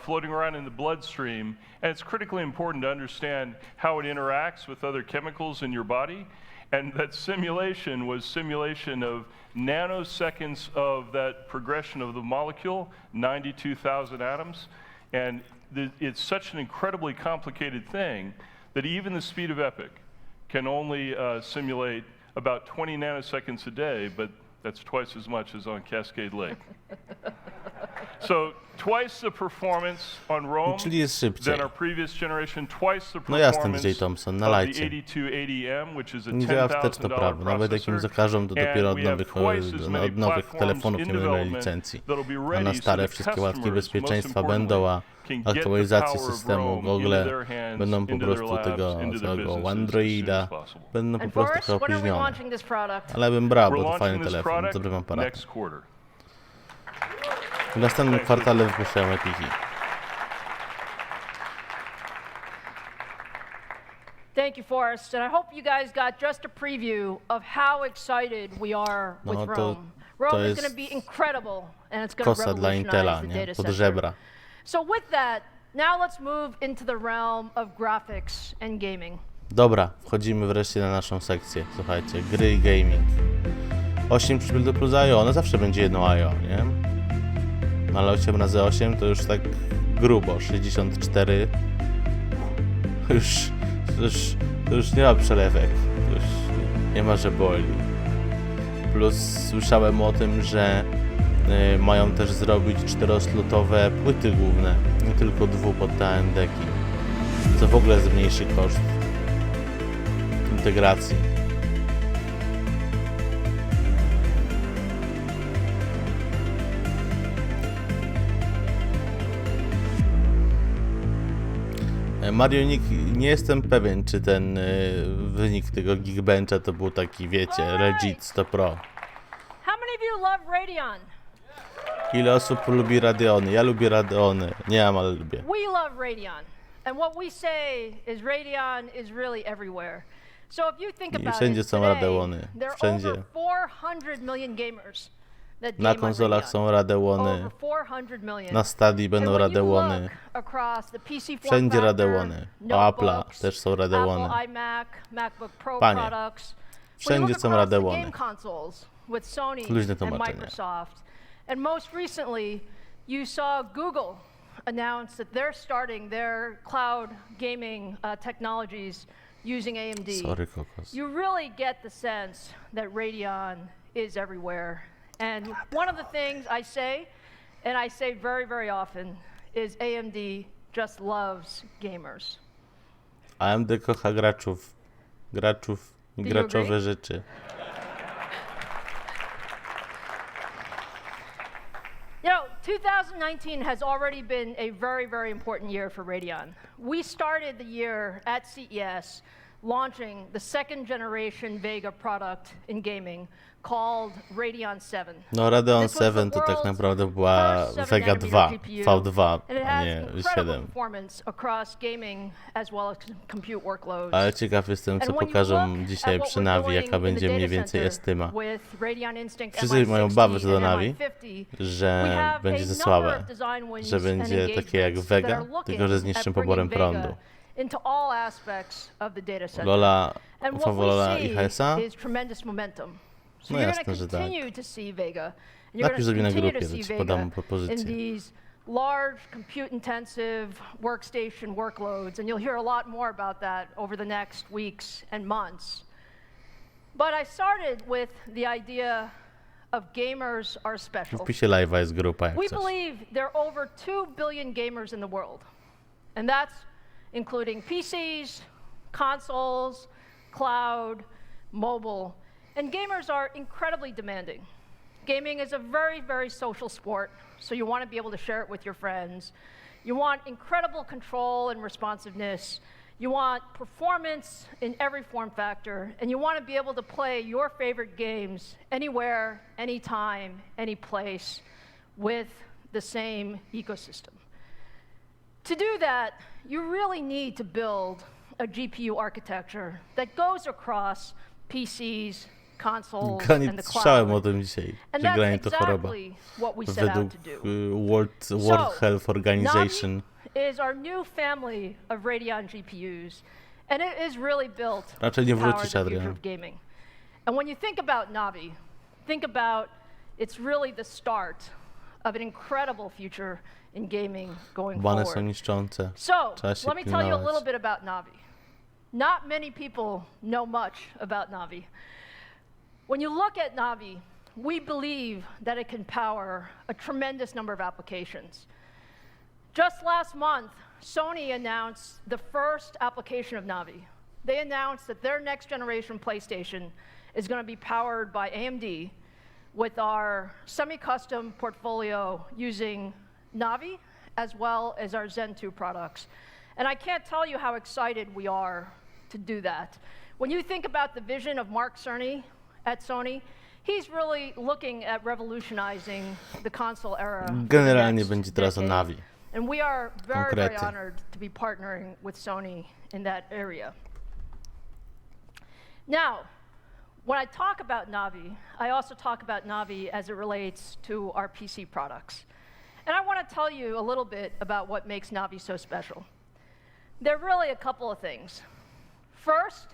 floating around in the bloodstream, and it's critically important to understand how it interacts with other chemicals in your body. And that simulation was simulation of nanoseconds of that progression of the molecule, 92,000 atoms. And it's such an incredibly complicated thing that even the speed of EPIC can only simulate about 20 nanoseconds a day, but that's twice as much as on Cascade Lake. So twice the performance on Rome Czyli jest szybciej. than our previous generation, twice the No jasne, performance DJ Thompson, of na the lajcie. 8280M, which is a Nie działa wsteczne $10,000 prawo. Nawet jak im processor. zakażą, to dopiero And we have twice as many od nowych platforms telefonów in nie będą mieli development licencji. that'll be A ready na so stare that wszystkie łatki customers, bezpieczeństwa most będą, a importantly, can get the aktualizacje power of systemu Rome Google into their hands, będą po into their prostu labs, tego into their całego businesses Androida, as soon as possible. będą po And prostu Forrest, trochę when are we opóźnione. launching this product? Ale bym brał, We're bo to fajny launching this telefon, product dobry mam aparat. next quarter. W następnym kwartale wypuszczają Epiki. Thank you, Forrest. And I hope you guys got just a preview of how excited we are with No to- Rome. to Rome is jest going to be incredible, and it's going to Kosa dla Intela, revolutionize the nie? data Pod center. żebra. So with that, now let's move into the realm of graphics and gaming. Dobra, wchodzimy wreszcie na naszą sekcję. Słuchajcie, gry i gaming. 8 przybył do plus IO, ono zawsze będzie jedno IO, nie? No ale 8 razy 8 to już tak grubo, 64. To już nie ma przelewek, to już nie ma, że boli. Plus słyszałem o tym, że mają też zrobić 4-slotowe płyty główne, nie tylko 2 pod te AMD-ki, co w ogóle zmniejszy koszt integracji. Marionik, nie jestem pewien, czy ten wynik tego Geekbencha to był taki, wiecie, legit 100 Pro. How many of you love Radeon? Ile osób lubi Radeony? Ja lubię Radeony. Nie mam, ale lubię. We love Radeon. And what we say is Radeon is really everywhere. So if you think I about wszędzie it, są today, Radeony. there are Wszędzie. over 400 million gamers that Na game on konsolach Radeon. są Radeony. Over 400 million. Na Stadii będą And when you Radeony. look across the PC form Wszędzie factor, Radeony. O Apple'a notebooks, też są Radeony. Apple iMac, MacBook Pro Panie, products. When you wszędzie look są across the Radeony. game consoles with Sony Luźne and tłumaczenie. Microsoft. And most recently, you saw Google announce that they're starting their cloud gaming technologies using AMD. Sorry, kokos. You really get the sense that Radeon is everywhere. And one of the things I say, and I say very, very often, is AMD just loves gamers. AMD kocha graczów. Graczów i Do you graczowe agree? rzeczy. You know, 2019 has already been a very, very important year for Radeon. We started the year at CES launching the second generation Vega product in gaming called Radeon 7. No Radeon This was the 7 to tak world's naprawdę była first 7 Vega nanometer 2, GPU, V2, and it a has nie incredible 7. performance across gaming as well as compute workloads. Ale ciekaw jestem, co And when you pokażą look dzisiaj at what przy we're Navi, doing jaka in będzie the mniej data więcej center estyma. with Radeon Instinct Wszyscy mają obawy co do MI60 Navi, and MI50, że we have będzie a za number słabe, of design wins że and będzie takie jak engagements Vega, that are looking tylko że z niższym at bringing poborem Vega prądu. into all aspects of the data center. Lola, And what Favola we i see HSA? is tremendous momentum. So No you're jasne, going że to tak. continue to see Vega. And you're Napisz going sobie na to continue grupie, to że see ci podam Vega in propozycję. these large compute-intensive workstation workloads, and you'll hear a lot more about that over the next weeks and months. But I started with the idea of gamers are W special. wpisie live'a jest grupa, jak We coś. believe there are over 2 billion gamers in the world, and that's including PCs, consoles, cloud, mobile. And gamers are incredibly demanding. Gaming is a very, very social sport, so you want to be able to share it with your friends. You want incredible control and responsiveness. You want performance in every form factor, and you want to be able to play your favorite games anywhere, anytime, any place with the same ecosystem. To do that, you really need to build a GPU architecture that goes across PCs, consoles, and the Słyszałem o cloud. tym dzisiaj, And że that's granie to choroba. exactly what we set out Według to do. World Health Organization. Navi is our new family of Radeon GPUs, and it is really built Raczej nie to power wrócisz, the future Adrian. of gaming. And when you think about Navi, think about it's really the start of an incredible future in gaming going Bany są forward. niszczące. So, Trzeba się let me tell you a pilnować. little bit about Navi. Not many people know much about Navi. When you look at Navi, we believe that it can power a tremendous number of applications. Just last month, Sony announced the first application of Navi. They announced that their next generation PlayStation is going to be powered by AMD with our semi-custom portfolio using Navi as well as our Zen 2 products. And I can't tell you how excited we are to do that. When you think about the vision of Mark Cerny at Sony, he's really looking at revolutionizing the console era. Generalnie będzie teraz o Navi. And we are very, very Konkrety. honored to be partnering with Sony in that area. Now, when I talk about Navi, I also talk about Navi as it relates to our PC products. And I want to tell you a little bit about what makes Navi so special. There are really a couple of things. First,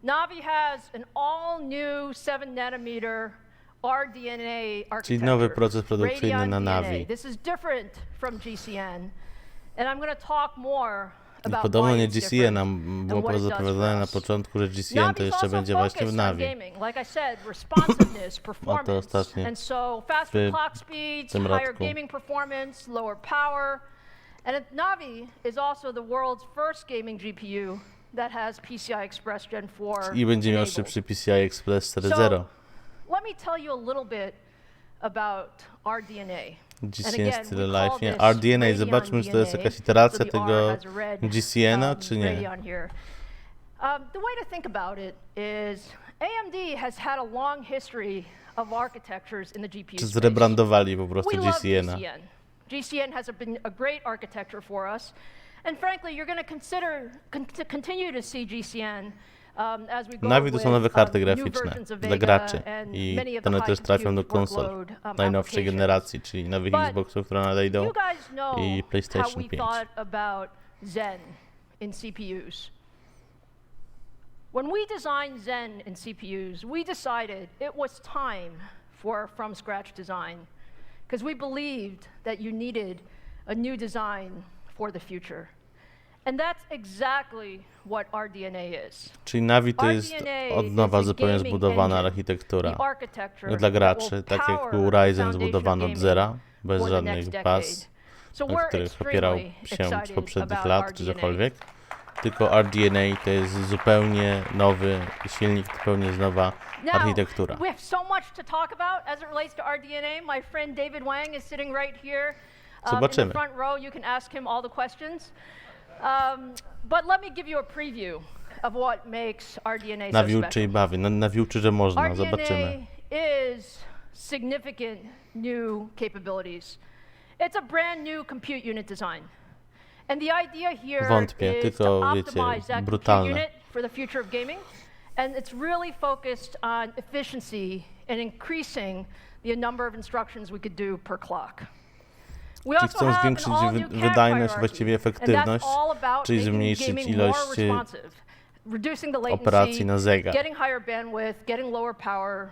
Navi has an all-new 7-nanometer RDNA architecture. Czyli nowy proces produkcyjny na Radeon Navi. DNA. This is different from GCN, and I'm going to talk more about Podobno why nie it's GCN different nam było and what it does for zapowiadane na us. początku, że GCN to Navi's jeszcze also będzie właśnie w focused on Navi. gaming. Like I said, responsiveness, performance, ostatnie and so faster w clock speeds, tym higher rodku. gaming performance, lower power. And Navi is also the world's first gaming GPU that has PCI Express Gen 4 I będzie miał enabled. szybszy PCI Express 4.0. So, let me tell you a little bit about RDNA. GCN Still Life, nie? RDNA, zobaczmy, czy to jest jakaś iteracja tego GCN-a, czy nie. The way to think about it is AMD has had a long history of architectures in the GPU Czy space. zrebrandowali po prostu We love GCN-a. GCN. GCN has been a great architecture for us. And frankly, you're going to continue to see GCN as we go Navi to są nowe with, karty new graficzne versions of dla Vega graczy and i many of the one high też trafią do compute konsol workload, najnowszej applications. generacji, czyli nowych But Xboxów, które nadejdą You guys know i how PlayStation we 5. thought about Zen in CPUs. When we designed Zen in CPUs, we decided it was time for from-scratch design because we believed that you needed a new design for the future. And that's exactly what RDNA is. Czyli Navi to jest od nowa zupełnie zbudowana architektura dla graczy, tak jak był Ryzen zbudowany od zera, bez żadnych baz, na których opierał się z poprzednich lat czy cokolwiek. Tylko RDNA to jest zupełnie nowy silnik, zupełnie nowa architektura. We have so much to talk about as it relates to RDNA. My friend David Wang is sitting right here in Zobaczymy. the front row. You can ask him all the questions. But let me give you a preview of what makes RDNA so Navi uczy special. i bawi. Navi uczy, że można. Zobaczymy. RDNA is significant new capabilities. It's a brand new compute unit design. And the idea here Wątpię, is tylko to wiecie, optimize that compute brutalne. unit for the future of gaming. And it's really focused on efficiency and increasing the number of instructions we could do per clock. We Czyli also chcą have zwiększyć an all-new CAD wydajność, hierarchy, właściwie and that's efektywność, all about czyli making zmniejszyć gaming ilość more responsive, reducing the operacji latency, na zegar. getting higher bandwidth, getting lower power,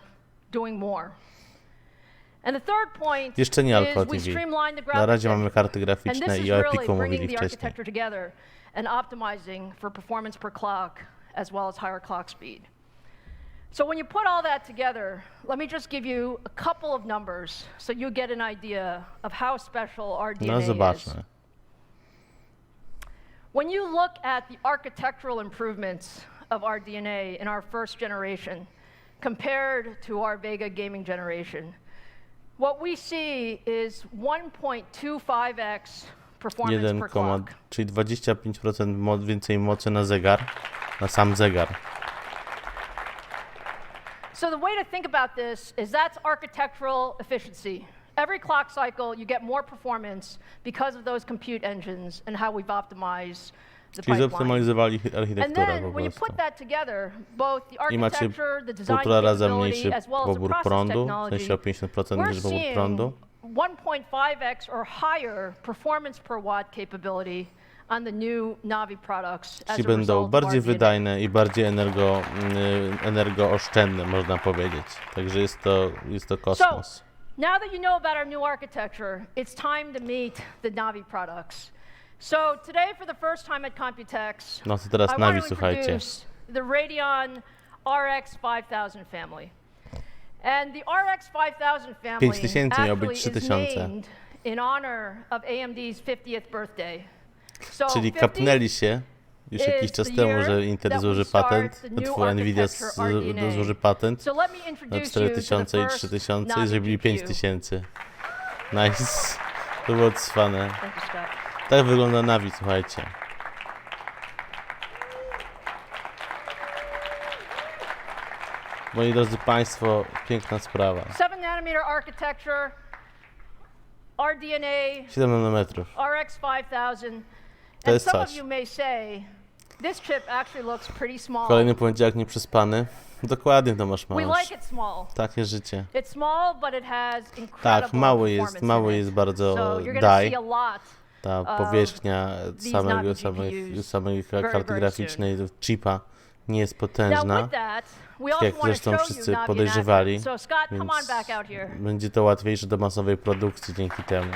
doing more. And the third point Jeszcze nie is Alpha we TV. streamlined the Na graphics razie mamy engine. karty And graficzne this is i o really Epicu mówili bringing the wcześniej. architecture together and optimizing for performance per clock as well as higher clock speed. So when you put all that together, let me just give you a couple of numbers so you get an idea of how special our No DNA is. zobaczmy. When you look at the architectural improvements of our DNA in our first generation compared to our Vega gaming generation, what we see is 1.25x performance per clock. Czyli 25% więcej mocy na zegar, na sam zegar. So the way to think about this is that's architectural efficiency. Every clock cycle, you get more performance because of those compute engines and how we've optimized the Czyli pipeline. zoptymalizowali And architekturę then po when you prostu. put that together, both the I macie architecture, the design 1,5 raza mniejszy capability, as well as the pobór process prądu, w technology, sensie o 50% we're niż pobór seeing prądu. 1.5x or higher performance per watt capability on the new Navi products as Czyli a będą result of bardziej our DNA. wydajne i bardziej energooszczędne, można powiedzieć. Także jest to kosmos. Now that you know about our new architecture, it's time to meet the Navi products. So today, for the first time at Computex, No to teraz I Navi, want to słuchajcie. introduce the Radeon RX 5000 family. And the RX 5000 family 5000 miał być actually is 3000. named in honor of AMD's 50th birthday. So Czyli 50 kapnęli się już jakiś czas temu, że Intel złoży patent, Nvidia złoży patent So let me na introduce you to 4000 the i first 3000 i Navi zrobili GPU. 5000. Nice. To było cwane. Thank you, Scott. Tak wygląda Navi, słuchajcie. Moi drodzy Państwo, piękna sprawa. 7-nanometer architecture, RDNA, 7 nanometrów. RX 5000. To And jest some of coś. you may say, this chip actually looks pretty small. Kolejny poniedziałek nieprzespany. Dokładnie, Tomasz We Małasz. like it small. Takie życie. It's small, but it has incredible Tak, mały performance in jest it. bardzo So you're gonna see a lot ta of powierzchnia these Navi samej GPUs very, karty very graficznej, chipa nie jest Now potężna. with that, we Tak also jak want to zresztą show you wszyscy Navi in podejrzewali, action. So Scott, come on więc back out here. będzie to łatwiejsze do masowej produkcji dzięki temu.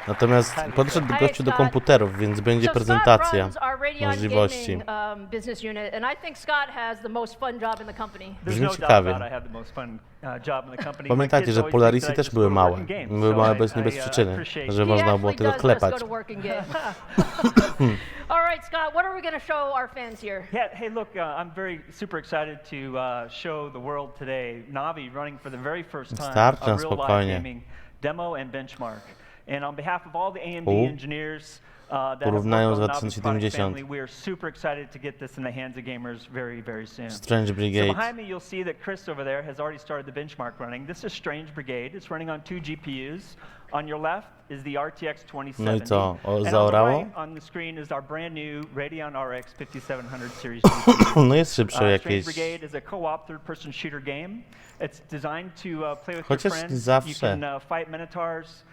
Natomiast podszedł gościu do komputerów, więc będzie So Scott prezentacja runs our Radeon możliwości. gaming, business unit, and I think Scott has the most fun job in the company. Brzmi ciekawie. Pamiętajcie, że Polarisy też były małe. Były małe nie bez przyczyny, że można było tego klepać. All right, Scott, what are we going to show our fans here? Yeah, hey, look, I'm super excited to show the world today Navi running for the very first time Starczy na a real live spokojnie. gaming demo and benchmark. And on behalf of all the AMD engineers that have Porównają worked on z Navi product 2070. family, we are super excited to get this in the hands of gamers very, very soon. Strange So Brigade. behind me, you'll see that Chris over there has already started the benchmark running. This is Strange Brigade. It's running on 2 GPUs. On your left is the RTX 2070. No i co, And on the zaorało? right on the screen is our brand new Radeon RX 5700 series GPU. No jest szybsze jakieś. Strange Brigade is a co-op third-person shooter game. It's designed to play with Chociaż your friends. zawsze. You can fight minotaurs,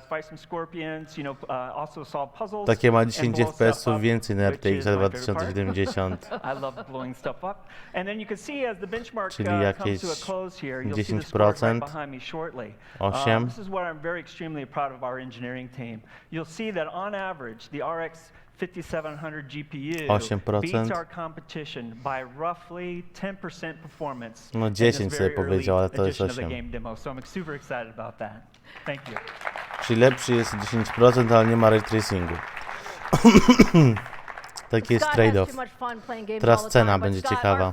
fight some scorpions, also solve puzzles. Takie ma and 10 blow stuff FPS-ów up, więcej na which RTX is my favorite part. 2070. I love blowing stuff up. And then you can see as the benchmark Czyli comes jakieś to a close here, you'll see the scores 10%, right behind me shortly. 8. This is where I'm very extremely proud of our engineering team. You'll see that on average, the RX 5700 GPU 8%. beats our competition by roughly 10% performance. No in 10 this sobie very early powiedział, ale to jest edition of the 8. game demo. So I'm super excited about that. Thank you. Czyli lepszy jest 10%, ale nie ma ray tracingu. Taki jest trade-off. Teraz cena będzie ciekawa.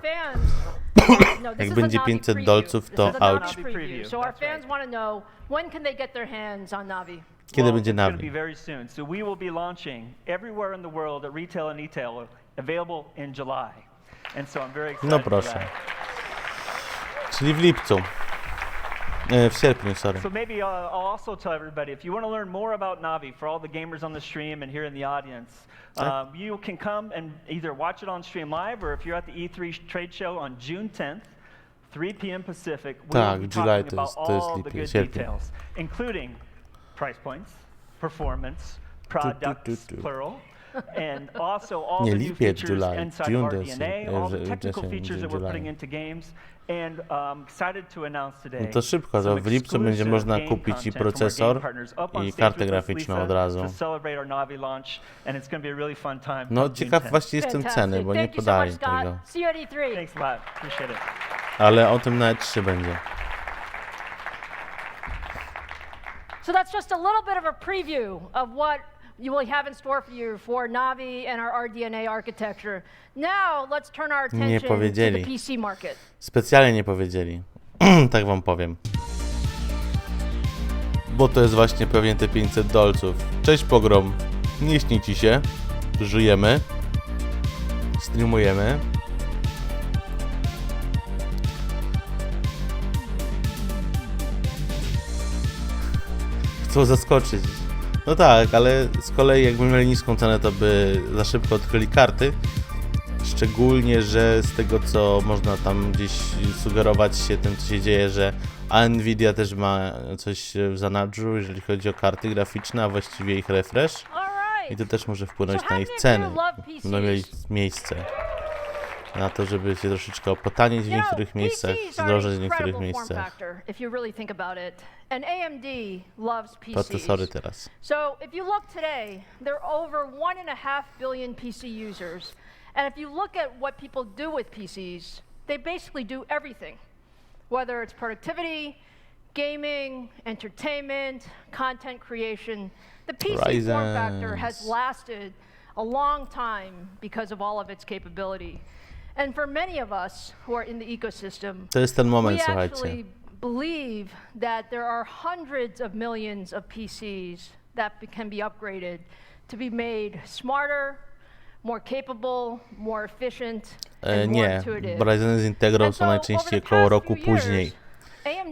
Jak będzie 500 dolców, to ouch. So our fans want to know, when can they get their hands on Navi? Kiedy będzie It's going to be Navi? very soon. So we will be launching everywhere in the world at retail and e-tail, available in July. And so I'm very excited No for proszę. that. Czyli w lipcu. W sierpniu, sorry. So maybe I'll also tell everybody, if you want to learn more about Navi, for all the gamers on the stream and here in the audience, you can come and either watch it on stream live, or if you're at the E3 trade show on June 10th, 3 p.m. Pacific, we'll be July talking about to jest all the good sierpień. details, including price points, performance, products, plural, and also all Nie, the new lipiec, features July. inside June of to our jest, DNA, all the technical wrzesień, features that we're July. putting into games, and excited to announce today. No to szybko, some to w lipcu będzie exclusive można game kupić i content from our procesor, game partners up on i stage kartę with us, graficzną Lisa, od razu. to celebrate our Navi launch, and it's going to be a really fun time. No on ciekaw June 10th. właśnie jestem ceny, bo nie Thank you so much, podali Scott. tego. See you at E3. Thanks a lot. Appreciate it. Ale o tym na E3 będzie. So that's just a little bit of a preview of what we have in store for you for Navi and our RDNA architecture. Now let's turn our Nie attention to the powiedzieli. PC market. Specjalnie nie powiedzieli. Tak wam powiem. Bo to jest właśnie pewnie te 500 dolców. Cześć pogrom. Nie śni ci się. Żyjemy. Streamujemy. Chcą zaskoczyć. No tak, ale z kolei jakby mieli niską cenę, to by za szybko odkryli karty. Szczególnie, że z tego co można tam gdzieś sugerować się tym, co się dzieje, że Nvidia też ma coś w zanadrzu, jeżeli chodzi o karty graficzne, a właściwie ich refresh. I to też może wpłynąć na ich ceny. Będą mieli miejsce na to, żeby się troszeczkę opotanić w niektórych miejscach, zdrożeć w niektórych miejscach. And AMD loves PCs. Procesory teraz. So if you look today, there are over 1.5 billion PC users. And if you look at what people do with PCs, they basically do everything. Whether it's productivity, gaming, entertainment, content creation, the PC form factor has lasted a long time because of all of its capability. And for many of us who are in the ecosystem, to jest ten moment, we słuchajcie. actually believe that there are hundreds of millions of PCs that can be upgraded to be made smarter, more capable, more efficient, and more intuitive. Nie, Ryzeny z Integrą są najczęściej około roku później,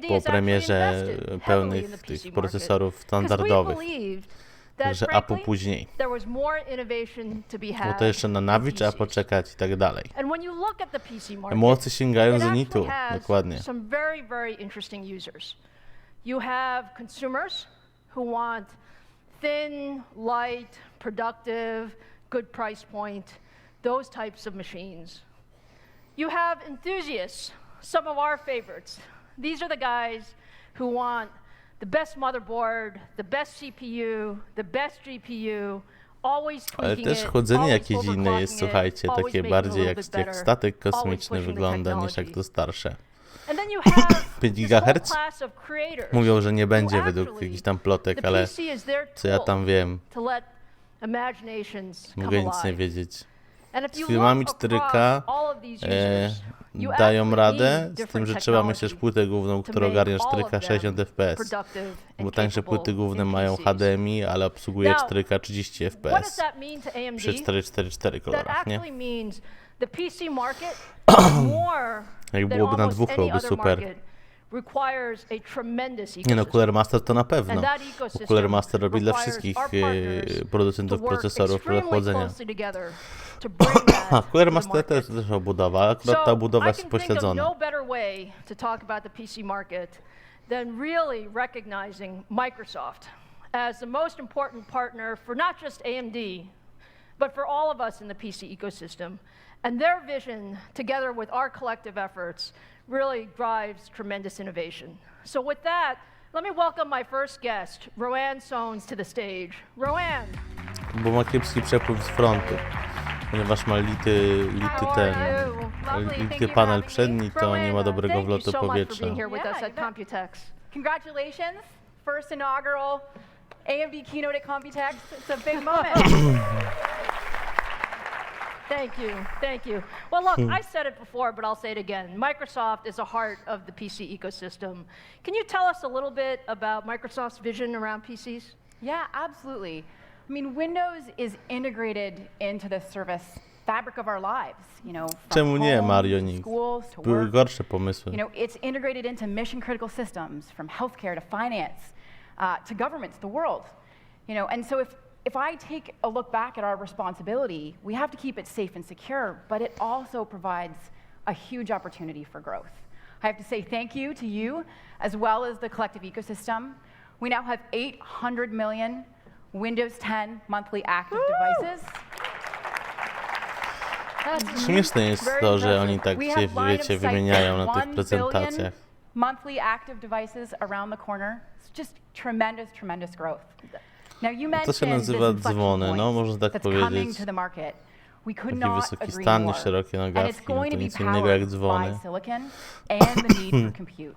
po premierze pełnych tych procesorów standardowych. Także a po później. Bo to jeszcze na Navi trzeba poczekać i tak dalej. Emocje sięgają zenitu, dokładnie. You have consumers who want thin, light, productive, good price point, those types of machines. You have enthusiasts, some of our favorites. These are the guys who want the best motherboard, the best CPU, the best GPU, always tweaking Ale też it, chodzenie always jakieś inne jest, słuchajcie, always takie making it a bardziej little bit jak better, statek always kosmiczny pushing the wygląda niż jak technology. to starsze. And then you have 5 this whole GHz? class of creators Mówią, że nie będzie who według actually, jakichś tam plotek, the ale PC is their co ja tam wiem, to let imaginations come mogę nic nie alive. wiedzieć. And if Z you filmami look 4K across all of these users, you dają actually radę, need z tym, different że trzeba mieć też technology płytę główną, to która make ogarnia all of 4K 60 them fps. productive Bo and tańsze płyty capable główne in mają PCs. HDMI, ale obsługuje Now, 4K 30 What does fps that mean to AMD? przy 444 That kolorach, nie? actually means the PC market is more Jak than byłoby na almost dwóch, any byłoby other super. market requires a tremendous Nie no, ecosystem. Cooler Master to na pewno. And that Bo ecosystem Cooler Master robi dla requires wszystkich our partners producentów to work procesorów do extremely chłodzenia. closely together to bring that A, Cooler to the Master market. też obudowa, akurat ta obudowa I jest can think of pośledzona. no better way to talk about the PC market than really recognizing Microsoft as the most important partner for not just AMD, but for all of us in the PC ecosystem. And their vision, together with our collective efforts, really drives tremendous innovation. So with that, let me welcome my first guest, Roanne Sones, to the stage. Roanne. Bo ma kiepski przepływ z frontu. Ponieważ ma lity panel przedni, to nie ma dobrego wlotu powietrza. Congratulations, first inaugural AMD keynote at Computex. It's a big moment. Thank you. Well, look, I said it before, but I'll say it again. Microsoft is the heart of the PC ecosystem. Can you tell us a little bit about Microsoft's vision around PCs? Yeah, absolutely. I mean, Windows is integrated into the service fabric of our lives, you know, Czemu from nie, home, Marionik? to schools, to Były work. gorsze pomysły. You know, it's integrated into mission critical systems, from healthcare to finance, to governments, the world. You know, and so if I take a look back at our responsibility, we have to keep it safe and secure, but it also provides a huge opportunity for growth. I have to say thank you to you, as well as the collective ecosystem. We now have 800 million Windows 10 monthly active devices. Śmieszne jest to, że oni tak się, wiecie, wymieniają na tych prezentacjach. Monthly active devices around the corner. It's just tremendous growth. Now you To się mentioned nazywa this inflection dzwony, no można tak that's coming powiedzieć. to the market. We could Taki not wysoki agree stan, more. szerokie And it's nagawki, no going to to be nic innego jak powered dzwony. by silicon and the need for compute.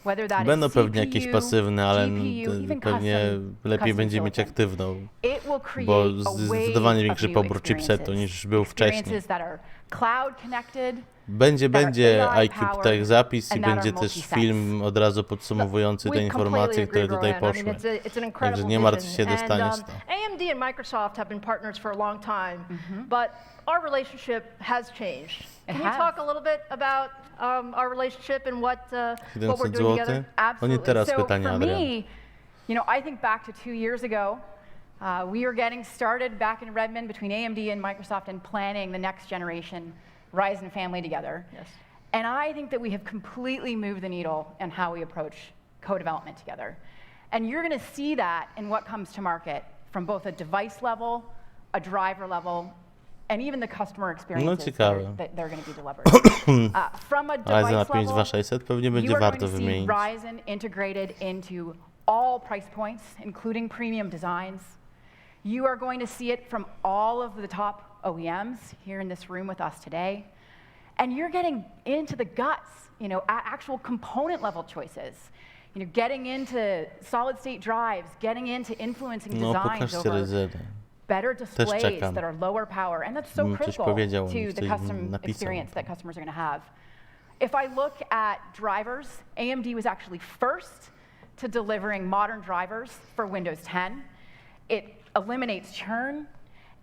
whether that Będą is pewnie jakieś CPU, pasywne, ale GPU, even pewnie lepiej będzie mieć silicon. aktywną, It will bo create a zdecydowanie wave większy of new pobór chipsetu niż był wcześniej. experiences that are cloud connected, Będzie AI iCube powered, Tech zapis i and that będzie are też multi-sense. film od razu podsumowujący te We informacje, completely które agree, tutaj Rowan. I mean, poszły. it's an incredible Także nie martw vision. się, dostaniesz to. AMD and Microsoft have been partners for a long time, but our relationship has changed. Can you has. talk a little bit about our relationship and what we're 700 doing zł? together? Oni Absolutely. teraz So pytanie, for Adrian. me, you know, I think back to 2 years ago, we were getting started back in Redmond between AMD and Microsoft and planning the next generation Ryzen family together. Yes. And I think that we have completely moved the needle in how we approach co-development together. And you're going to see that in what comes to market from both a device level, a driver level, and even the customer experiences ciekawe. that they're going to be delivered. From a Ryzen device na 5 level, 2600 pewnie będzie you are going warto to see wymienić. Ryzen integrated into all price points, including premium designs. You are going to see it from all of the top OEMs here in this room with us today. And you're getting into the guts, you know, actual component level choices. You know, getting into solid state drives, getting into influencing No, designs pokażcie over Ryzeny. better displays czekam. that are lower power, and that's so Coś critical powiedział, to the coś custom napisał. experience that customers are going to have. If I look at drivers, AMD was actually first to delivering modern drivers for Windows 10. It eliminates churn.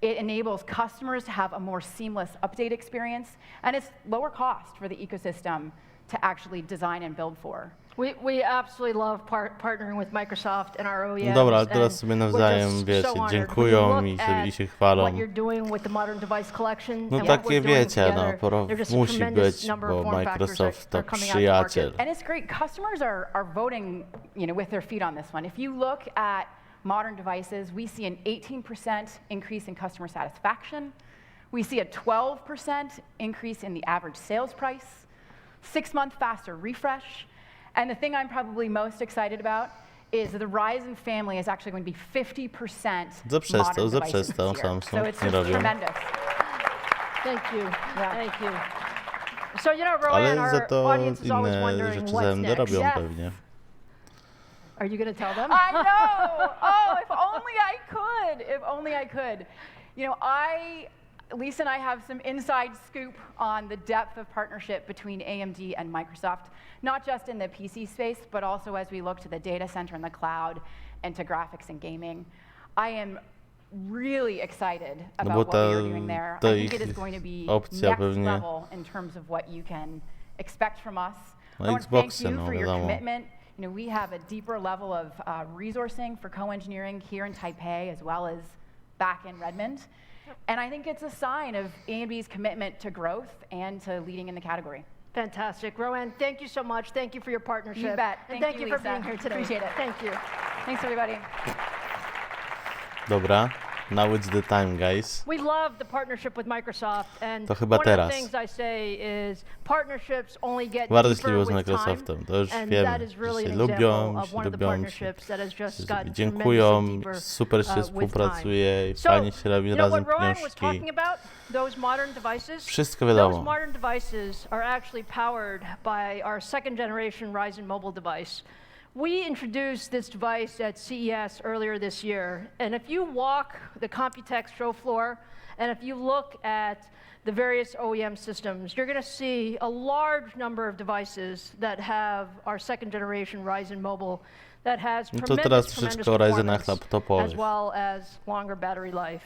It enables customers to have a more seamless update experience, and it's lower cost for the ecosystem to actually design and build for. We absolutely love partnering with Microsoft and our OEMs. Dobra, ale teraz and sobie we're nawzajem, just wiecie, so honored. dziękują When you i look się, at i się chwalą. what you're doing with the modern device collection No and what takie we're doing wiecie, no, together, there's just a musi tremendous być, number of bo form factors Microsoft that to are coming out to market. przyjaciel. And it's great. Customers are voting, you know, with their feet on this one. If you look at modern devices, we see an 18% increase in customer satisfaction. We see a 12% increase in the average sales price, 6-month faster refresh. And the thing I'm probably most excited about is the Ryzen family is actually going to be 50% modern devices this year. Samsung, So it's nie just robią. tremendous. Thank you. Yeah. Thank you. So, you know, Rowan, Ale za our to audience is always inne wondering rzeczy z what's AMD next. robią Yes. pewnie. Are you going to tell them? I know. Oh, if only I could. If only I could. You know, Lisa and I have some inside scoop on the depth of partnership between AMD and Microsoft, not just in the PC space, but also as we look to the data center and the cloud and to graphics and gaming. I am really excited about what we are doing there. I think it is going to be next level in terms of what you can expect from us. I want to thank you for your commitment. You know, we have a deeper level of resourcing for co-engineering here in Taipei as well as back in Redmond. And I think it's a sign of AMD's commitment to growth and to leading in the category. Fantastic. Rowan, thank you so much. Thank you for your partnership. You bet. And thank you for Lisa. being here today. Appreciate it. Thank you. Thanks, everybody. Dobra, now it's the time, guys. We love the partnership with Microsoft, and To chyba one teraz. of the things I say is partnerships only get Wartość deeper liczyło z with Microsoftem, to już time, and wiemy, that is really że an się lubią, example of one of the partnerships that has just gotten dziękują, tremendously deeper super się with time. współpracuje i So, fajnie się robi you know, razem what Rowan was pieniążki. talking about, those modern devices, Wszystko those wiadomo. modern devices are actually powered by our second generation Ryzen mobile device. We introduced this device at CES earlier this year, and if you walk the Computex show floor, and if you look at the various OEM systems, you're going to see a large number of devices that have our second generation Ryzen mobile that has No to teraz troszeczkę o Ryzenach as laptopowych. well as longer battery life.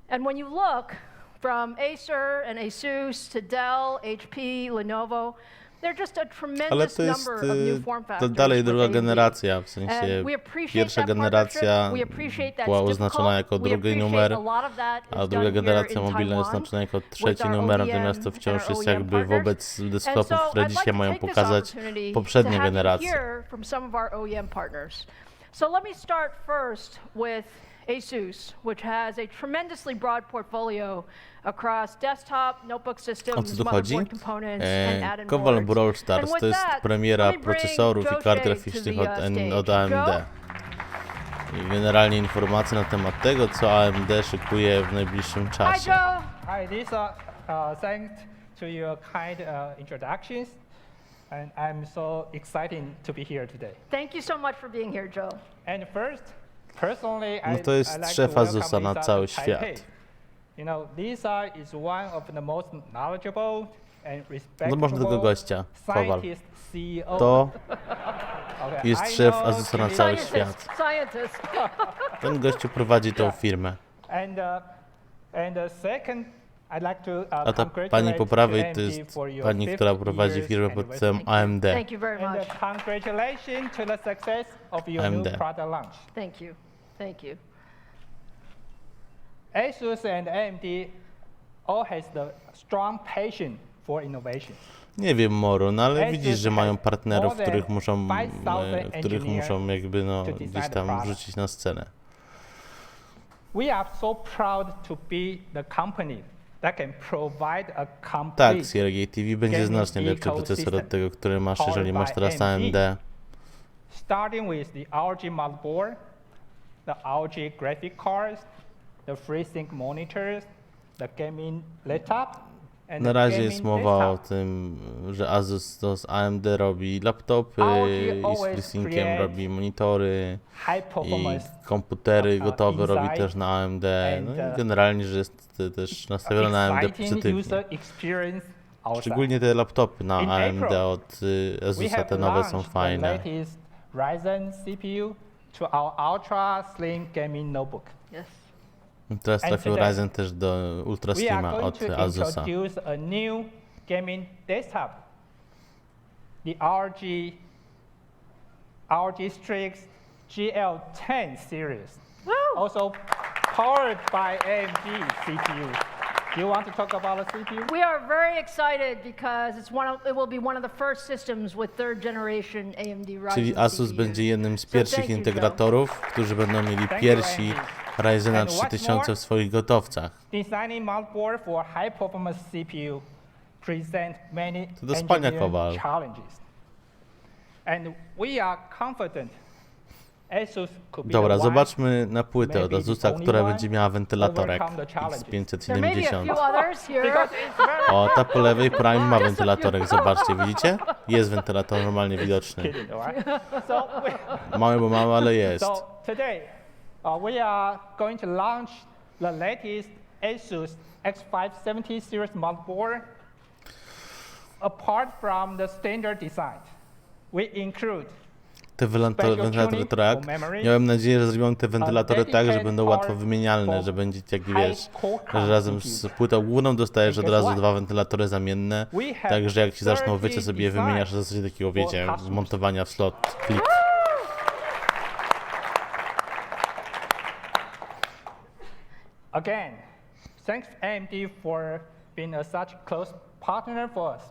And when you look from Acer and Asus to Dell, HP, Lenovo, they're just a Ale tremendous to jest number of new form to factors dalej with druga AMD. generacja, w sensie And we appreciate pierwsza that generacja partnership. We appreciate that była it's oznaczona difficult. jako We drugi appreciate numer, a lot of that is a done druga here generacja in mobilna jest Taiwan oznaczona jako with trzeci our numer, OEM natomiast to and wciąż our jest OEM jakby partners. wobec And desktopów, so które I'd dzisiaj like to mają take this pokazać opportunity poprzednie to have you generacje. hear from some of our OEM partners. So let me start first with Asus, which has a tremendously broad portfolio across desktop, notebook O systems, co tu chodzi? motherboard components, and add-in Kowal boards. Brawl And Stars with to jest that, premiera let me bring procesorów i Joe kart Shea graficznych to the, od stage. AMD. Joe? I generalnie informacje na temat tego, co AMD szykuje w najbliższym Hi, czasie. Joe. Hi, Lisa. Thanks to your kind introductions. And I'm so excited to be here today. Thank you so much for being here, Joe. And first, personally, No to jest szef Asusa na cały świat. You know, Lisa is one of the most knowledgeable and Zobacz tego gościa, Kowal. scientist CEO. To Okay, jest I szef know Asusa na cały Scientist, świat. scientist. Ten gościu prowadzi tą firmę. And second, I'd like to A ta congratulate pani po prawej to AMD jest for your pani, 50 która prowadzi years firmę pod anniversary. tytułem AMD. Thank you very And much. congratulations to the success of your AMD. new product launch. Thank you. Thank you. Asus and AMD all has the strong passion for innovation. Nie wiem, Moro, no ale Asus widzisz, że mają has partnerów, more than których muszą 5,000 jakby no to design gdzieś the tam product. wrzucić na scenę. We are so proud to be the company that can provide a Tak, complete Siergiej TV będzie gaming znacznie lepszy procesor od tego, który masz, jeżeli masz teraz AMD. starting with the ROG motherboard, the ROG graphic cards, the FreeSync monitors, the gaming laptop, and Na the razie gaming jest mowa o desktop. tym, że Asus to z AMD robi laptopy i z FreeSynciem robi monitory High i performance komputery gotowe robi inside też na AMD. No and, i generalnie, że jest też nastawione na AMD exciting pozytywnie. user experience outside. Szczególnie te laptopy na In AMD April, od We Asusa, have te nowe są launched the fajne. latest Ryzen CPU to our ultra slim gaming notebook. Yes. Teraz And trafił today, Ryzen też do Ultra We are Slima going od to Asusa. introduce a new gaming desktop, the ROG Strix GL10 series, also powered by AMD CPU. You want to talk about the CPU? We are very excited because it will be one of the first systems with third generation AMD Ryzen Czyli Asus CPUs. będzie jednym z So pierwszych thank you, integratorów, którzy będą mieli Thank you, pierwsi AMD. Ryzena And what's 3000 more, w swoich gotowcach. Designing motherboard for high performance CPU present many To do spania, engineering Kowal. challenges. And we are confident Asus could be Dobra, the one zobaczmy na płytę od maybe the Asusa, only która one będzie miała wentylatorek overcome the challenges. There may be a X570. few others here. because it's very O, ta po lewej Prime ma wentylatorek, zobaczcie, widzicie? Jest wentylator normalnie widoczny. kidding, all right? So, Mały, bo mały, ale jest. so today we are going to launch the latest Asus X570 series motherboard. Apart from the standard design, we include Te wentylatory tak. Miałem nadzieję, że zrobią te wentylatory tak, że będą łatwo wymienialne, że będzie jak wiesz, że razem z płytą główną dostajesz od razu dwa wentylatory zamienne, także jak ci zaczną wycie, sobie je wymieniasz w zasadzie takiego, wiecie, zmontowania w slot klik. Again, thanks AMD for being such close partner for us.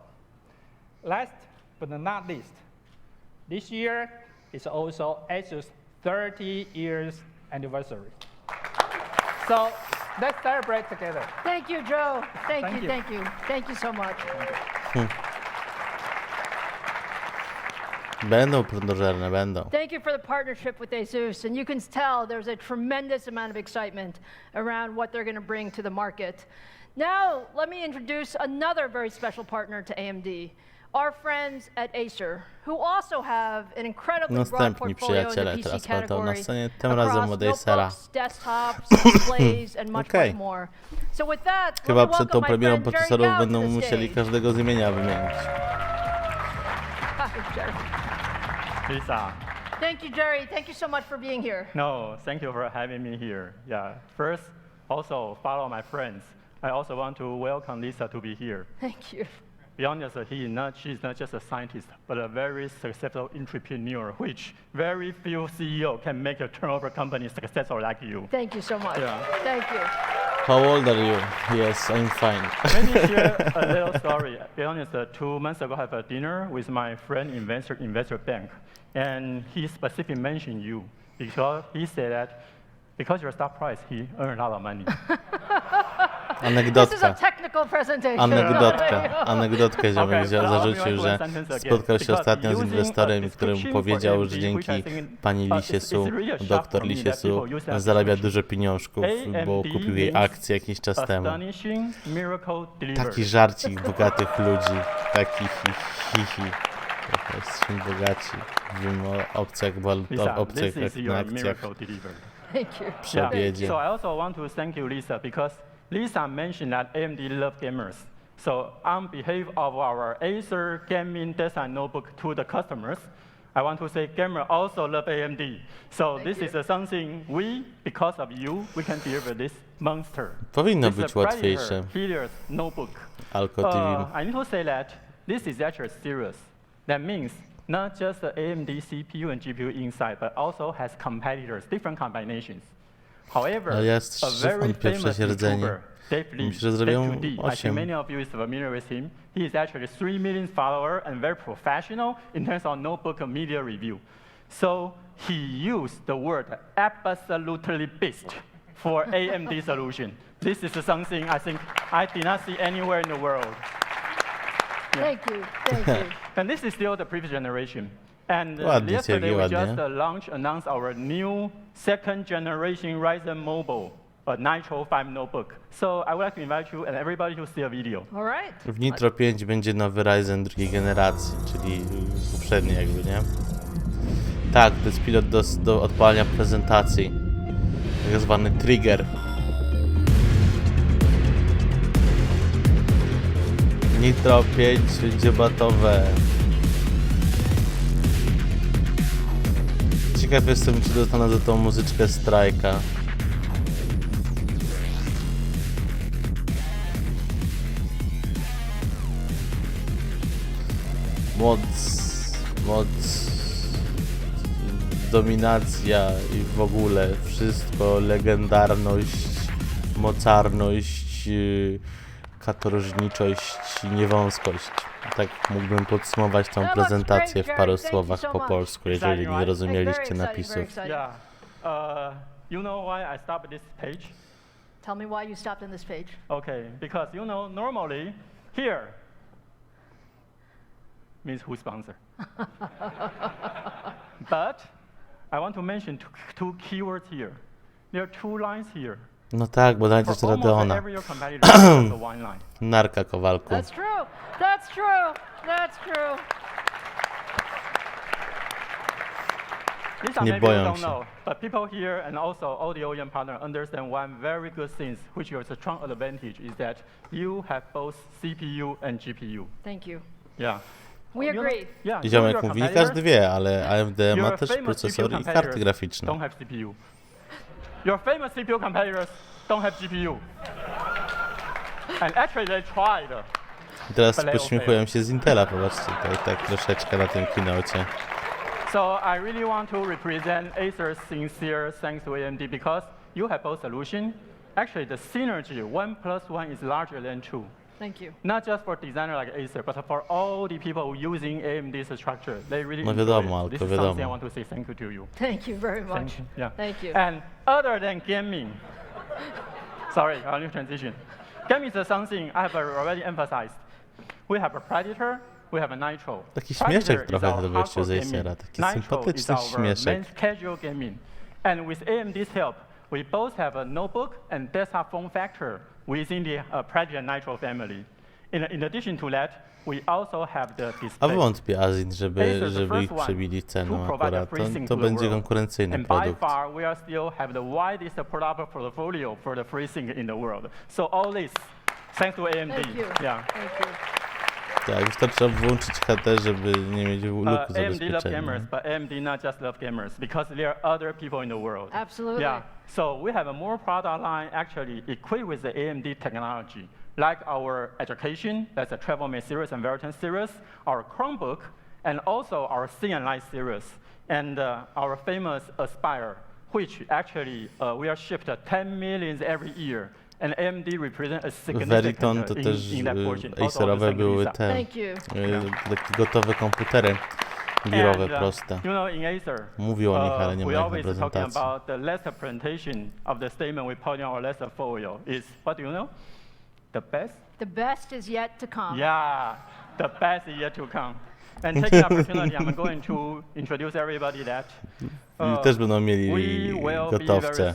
Last but not least, this year is also Asus 30 years anniversary. So let's celebrate together. Thank you, Joe. Thank Thank you, you. thank you. Thank you so much. Będą prądożerne, będą. Thank you for the partnership with Asus. And you can tell there's a tremendous amount of excitement around what they're going to bring to the market. Now, let me introduce another very special partner to AMD, our friends at Acer, who also have an incredibly broad Następni portfolio in the przyjaciele PC teraz będą na category scenie, tym razem across od Acera. notebooks, desktops, displays, and much, Okej. much more. So with that, let Chyba me przed tą welcome my premierą friend Jerry procesorów Gao to będą the musieli stage. każdego z imienia wymienić. Hi, Jerry. Lisa. Thank you, Jerry. Thank you so much for being here. No, thank you for having me here. Yeah. First, also follow my friends. I also want to welcome Lisa to be here. Thank you. Be honest, she's not just a scientist, but a very successful entrepreneur, which very few CEO can make a turnover company successful like you. Thank you so much. Yeah. Thank you. How old are you? Yes, I'm fine. Let me share a little story. Be honest, 2 months ago, I had a dinner with my friend investor bank, and he specifically mentioned you because he said that because your stock price, he earned a lot of money. This is a technical presentation. Anegdotkę ziomek zarzucił, że spotkał się ostatnio z inwestorem, który mu powiedział, że dzięki pani Lisiesu, doktor Lisiesu, zarabia dużo pieniążków, bo kupił jej akcje jakiś czas temu. Taki żarcik bogatych ludzi, taki hi. Jesteśmy bogaci. Mówimy o opcjach walutowych, opcjach na akcjach przy obiedzie. So I also want to thank you, Lisa, because Lisa mentioned that AMD love gamers. So on behalf of our Acer gaming desktop notebook to the customers, I want to say gamers also love AMD. So this is something because of you, we can deliver this monster. Powinno być łatwiejsze. Notebook. I need to say that this is actually serious. That means not just the AMD CPU and GPU inside, but also has competitors, different combinations. However, a very famous YouTuber, Dave Lee, I think many of you is familiar with him. He is actually 3 million follower and very professional in terms of notebook media review. So he used the word absolutely best for AMD solution. This is something I think I did not see anywhere in the world. Thank you, thank you. And this is still the previous generation. And yesterday we just announced our new second generation Ryzen Mobile, a Nitro 5 notebook. So I would like to invite you and everybody to see a video. All right. W Nitro 5 będzie nowy Ryzen drugiej generacji, czyli poprzedni jakby, nie? Tak, to jest pilot do odpalania prezentacji. Tak zwany trigger. Nitro 5 dziobatowe. Ciekaw jestem, czy dostanę za tą muzyczkę strajka. Moc, dominacja i w ogóle wszystko, legendarność, mocarność, katorżniczość, niewąskość. Tak mógłbym podsumować tą prezentację w paru słowach po polsku, jeżeli nie rozumieliście napisów. You know why I stopped this page? Tell me why you stopped on this page. Okay, because you know normally here means who sponsor. But I want to mention two keywords here. There are 2 lines here. No tak, bo dajcie to Radeona. Narka Kowalku. That's true. That's true. That's true. Nie boją się. But people here and also all the OEM partners understand one very good thing, which is a strong advantage, is that you have both CPU and GPU. Thank you. Yeah. We agree. Ziomek mówi, każdy wie, ale AMD ma też procesory i karty graficzne. Don't have CPU. Your famous CPU competitors don't have GPU. And actually they tried. I teraz pośmiechują się z Intela, popatrzcie, tak troszeczkę na tym keynocie. So I really want to represent Acer's sincere thanks to AMD because you have both solutions. Actually, the synergy 1 + 1 is larger than 2. Thank you. Not just for designer like Acer, but for all the people using AMD's structure. They really no wiadomo, this is something I want to say thank you to you. Thank you very much. Thank you. Yeah. Thank you. And other than gaming, sorry, I'll new transition. Gaming is something I have already emphasized. We have a Predator, we have a Nitro. Taki śmieszek trochę do gościu z Acera, taki sympatyczny śmieszek. Casual gaming. And with AMD's help, we both have a notebook and desktop form factor within the Predator Nitro family. In addition to that, we also have the display. A wątpię, Azin, żeby ich przebili ceną akurat. To będzie konkurencyjny produkt. And by far, we still have the widest product portfolio for the FreeSync in the world. So all this, thanks to AMD. Thank you. Yeah. Thank you. Tak, wystarczy włączyć HT, żeby nie mieć luku AMD love zabezpieczenia. gamers, but AMD not just love gamers, because there are other people in the world. Absolutely. Yeah. So we have a more product line actually equipped with the AMD technology, like our education, that's a TravelMate series and Veritan series, our Chromebook, and also our Thin Light series, and our famous Aspire, which actually we are shipped 10 million every year. And AMD represent a Veriton to też Acerowe były te takie gotowe komputery biurowe proste. Mówił o nich, ale nie ma ich na prezentacji. The last presentation of the statement we put in our last folio is, what do you know? The best? The best is yet to come. Yeah, the best is yet to come. And taking the opportunity, I'm going to introduce everybody that też będą mieli gotowce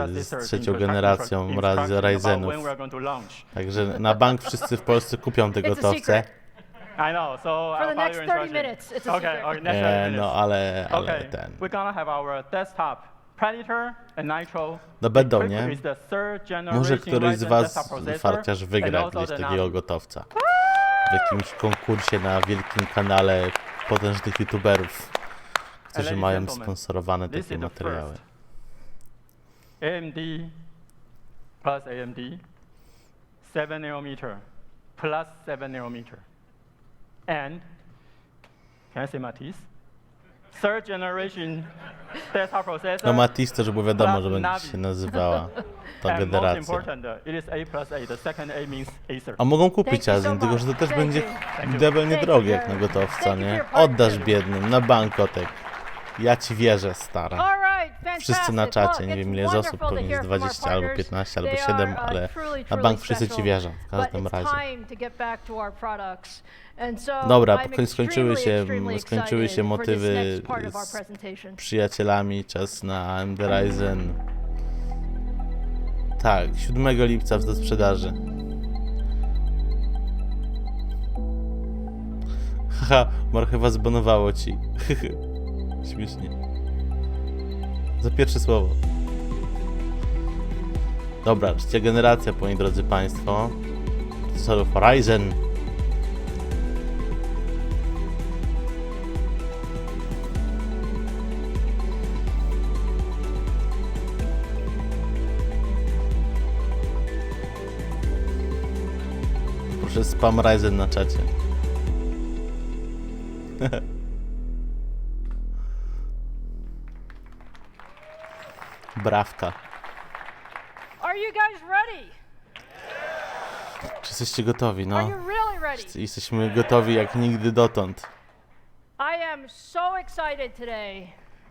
z trzecią generacją Ryzenów. Także na bank wszyscy w Polsce kupią te gotowce. I know, so For the I'll follow next your 30 instructions. minutes, it's a secret. Okay, next 30 minutes. No, ale Okay, ten. we're gonna have our desktop Predator and Nitro. No będą, Equipped nie? with the third Może generation któryś z Ryzen was, desktop processor farciarz, and wygra also gdzieś the takiego Navi. gotowca. W jakimś konkursie na wielkim kanale potężnych youtuberów, którzy ladies mają and gentlemen, sponsorowane this takie is the materiały. first AMD plus AMD 7 nanometer plus 7 nanometer. And, can I say Matisse? Third generation desktop processor. No Matisse też było wiadomo, plus że będzie Navi. się nazywała ta And most generacja. important, it is A plus A. The second A means Acer. A mogą kupić Azyn, tylko że to też będzie diabelnie drogie jak na gotowca, nie? Oddasz biednym, na bankotek. Ja ci wierzę, stara. All right, Wszyscy na fantastic. czacie, nie Look, wiem it's ile z osób, wonderful to pewnie hear z from our 20 albo partners. 15 albo They 7, are, ale truly, na bank wszyscy ci special. wierzą, w każdym But it's razie. time to get back to our products. And so Dobra, I'm skończyły extremely się excited for this motywy next part of our z presentation. przyjacielami, czas na AMD Ryzen. Tak, 7 lipca do sprzedaży. Haha, marchewa zbanowało ci. Śmiesznie. Za pierwsze słowo. Dobra, trzecia generacja, moi drodzy państwo. Procesorów Ryzen. Proszę spam Ryzen na czacie. Brawka. Are you guys ready? Czy jesteście gotowi? No. Are you really ready? Jesteśmy gotowi jak nigdy dotąd. I am so excited today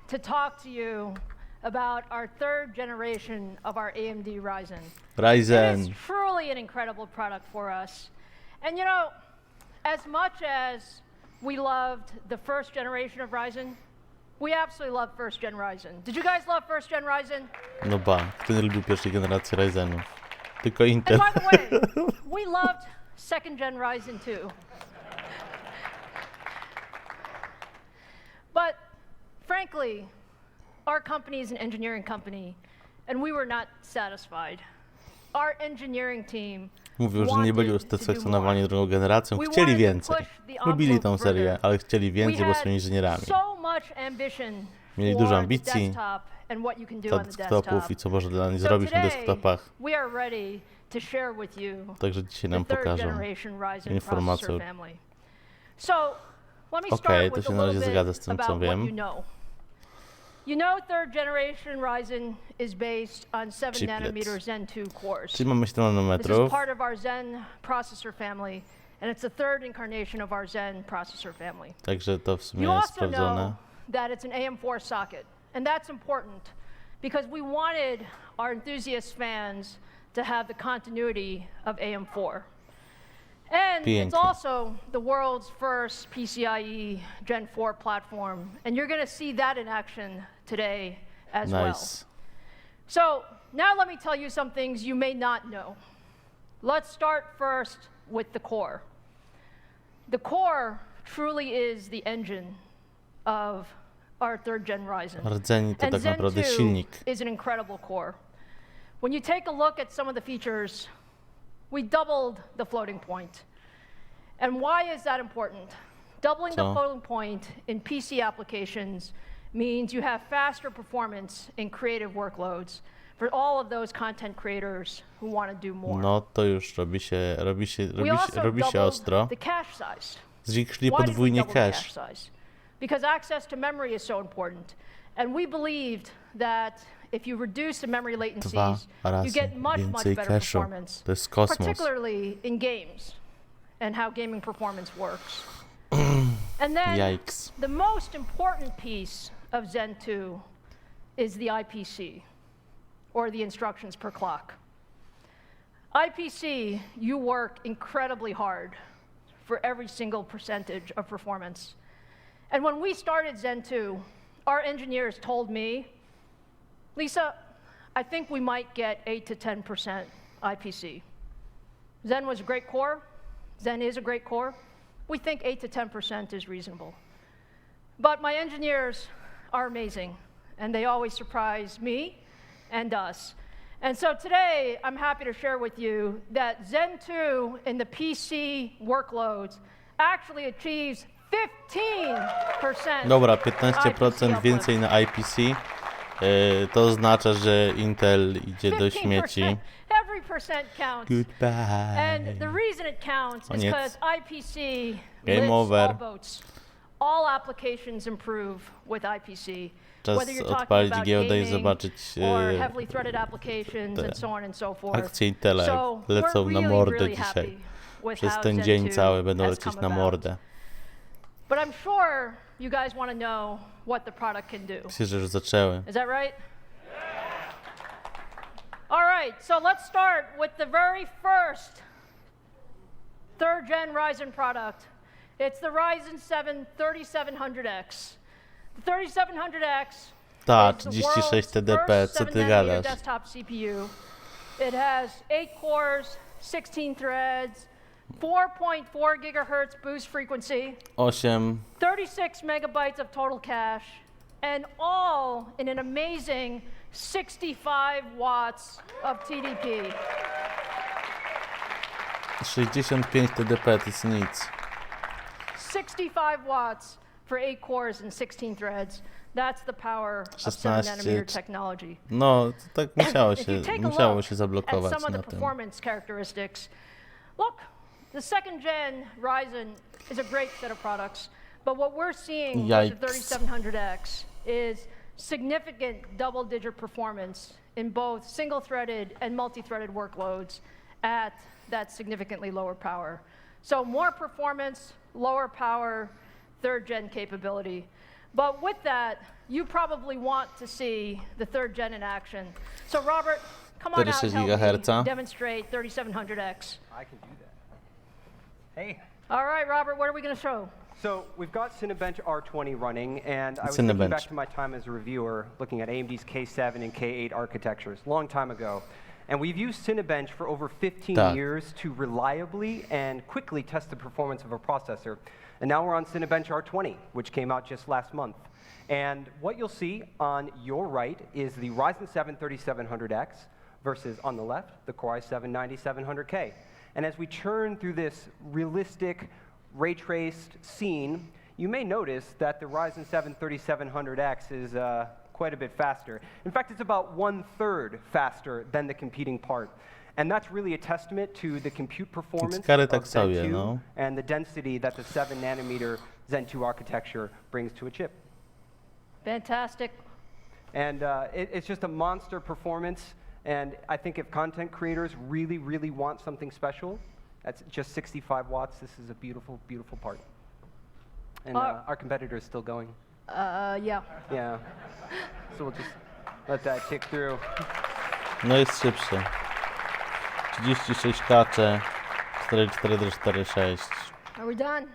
to talk to you about our third generation of our AMD Ryzen. Ryzen. It is truly an incredible product for us. And you know, as much as we loved the first generation of Ryzen, we absolutely love first gen Ryzen. Did you guys love first gen Ryzen? No ba, kto nie lubił pierwszej generacji Ryzenów? Tylko Intel. And by the way, we loved second gen Ryzen too. But frankly, our company is an engineering company, and we were not satisfied. Our engineering team Mówią, że nie byli usatysfakcjonowani drugą generacją, chcieli więcej. Lubili tą serię, ale chcieli więcej, bo są inżynierami. Mieli dużo ambicji dla desktopów i co można dla nich zrobić na desktopach. Także dzisiaj nam pokażą informację. Okej, to się na razie zgadza z tym, co wiem. You know, third generation Ryzen is based on 7 nanometer Zen 2 cores. Czyli mamy 7 This is nanometrów. part of our Zen processor family, and it's the third incarnation of our Zen processor family. Także to w sumie You jest also sprawdzone. know that it's an AM4 socket, and that's important because we wanted our enthusiast fans to have the continuity of AM4. And it's also the world's first PCIe Gen 4 platform, and you're going to see that in action today as well. So now let me tell you some things you may not know. Let's start first with the core. The core truly is the engine of our third gen Ryzen. Rdzeń to And tak Zen naprawdę 2 silnik. is an incredible core. When you take a look at some of the features, we doubled the floating point. And why is that important? Doubling the floating point in PC applications means you have faster performance in creative workloads for all of those content creators who want to do more. No to już robi się ostro. The cache size. Zwiększyli podwójnie cache. Because access to memory is so important. And we believed that if you reduce the memory latencies, you get much better performance, To jest kosmos. particularly in games and how gaming performance works. And then the most important piece of Zen 2 is the IPC, or the instructions per clock. IPC, you work incredibly hard for every single percentage of performance. And when we started Zen 2, our engineers told me, Lisa, I think we might get 8 to 10% IPC. Zen was a great core. Zen is a great core. we think 8 to 10% is reasonable. But my engineers are amazing, and they always surprise me and us. And so today, I'm happy to share with you that Zen 2 in the PC workloads actually achieves 15%. Dobra, 15% więcej na IPC. To oznacza, że Intel idzie do śmieci. Every percent counts. Goodbye. And the reason it counts is because IPC Game lifts over. all boats. All applications improve with IPC. Czas Whether you're talking odpalić about giełdę i gaming zobaczyć or heavily threaded applications and so on and so forth. akcje Intela, So jak lecą we're na really, mordę really dzisiaj. happy with Przez how ten Zen dzień 2 cały będą has lecieć come na about. mordę. But I'm sure you guys want to know what the product can do. Myślę, że już zaczęły. Is that right? All right, so let's start with the very first third-gen Ryzen product. It's the Ryzen 7 3700X. The 3700X Tak, is the 36 world's TDP, first co ty 7nm gadasz? desktop CPU. It has 8 cores, 16 threads, 4.4 gigahertz boost frequency, 8. 36 megabytes of total cache, and all in an amazing 65 watts of TDP. 65 TDP to jest nic. 65 watts for 8 cores and 16 threads. That's the power of 16. 7nm technology. No, to tak musiało If you take a musiało look się at zablokować some of na the tym. performance characteristics, look, the second gen Ryzen is a great set of products, but what we're seeing with the 3700X is significant double-digit performance in both single-threaded and multi-threaded workloads at that significantly lower power. So more performance, lower power, third-gen capability. But with that, you probably want to see the third gen in action. So Robert, come on out and help me demonstrate 3700X. I can do that. Hey. All right, Robert, what are we going to show? So we've got Cinebench R20 running, and I was thinking back to my time as a reviewer, looking at AMD's K7 and K8 architectures, long time ago. And we've used Cinebench for over 15 years to reliably and quickly test the performance of a processor. And now we're on Cinebench R20, which came out just last month. And what you'll see on your right is the Ryzen 7 3700X versus on the left, the Core i7-9700K. And as we churn through this realistic, ray-traced scene, you may notice that the Ryzen 7 3700X is quite a bit faster. In fact, it's about 1/3 faster than the competing part. And that's really a testament to the compute performance of Zen 2 and the density that the 7nm Zen 2 architecture brings to a chip. Fantastic. And it's just a monster performance. And I think if content creators really, really want something special, that's just 65 watts. This is a beautiful, beautiful part. And our competitor is still going. Yeah. Yeah. So we'll just let that tick through. No jest szybszy. 36 kacze, 4446. Are we done?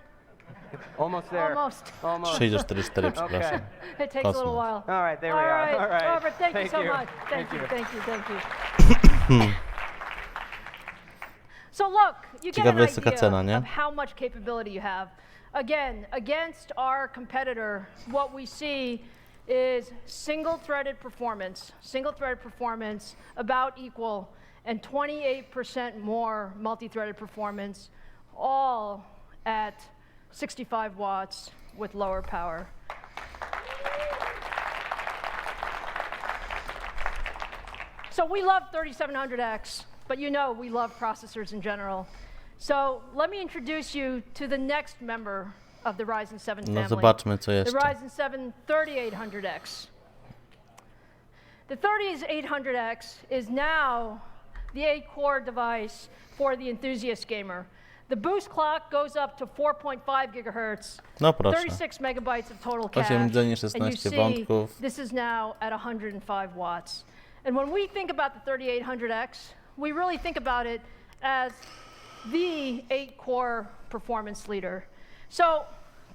Almost there. Almost. Almost. 644, przepraszam. It takes a little while. All right, there we are. All right. Robert, thank you so much. Thank you. So look, you get an idea of how much capability you have. Again, against our competitor, what we see is single-threaded performance about equal, and 28% more multi-threaded performance, all at 65 watts with lower power. So we love 3700X, but you know we love processors in general. So let me introduce you to the next member of the Ryzen 7 family, zobaczmy, co jeszcze. the Ryzen 7 3800X. The 3800X is now the 8-core device for the enthusiast gamer. The boost clock goes up to 4.5 gigahertz, 36 megabytes of total cache, and you see this is now at 105 watts. And when we think about the 3800X, we really think about it as the 8-core performance leader. So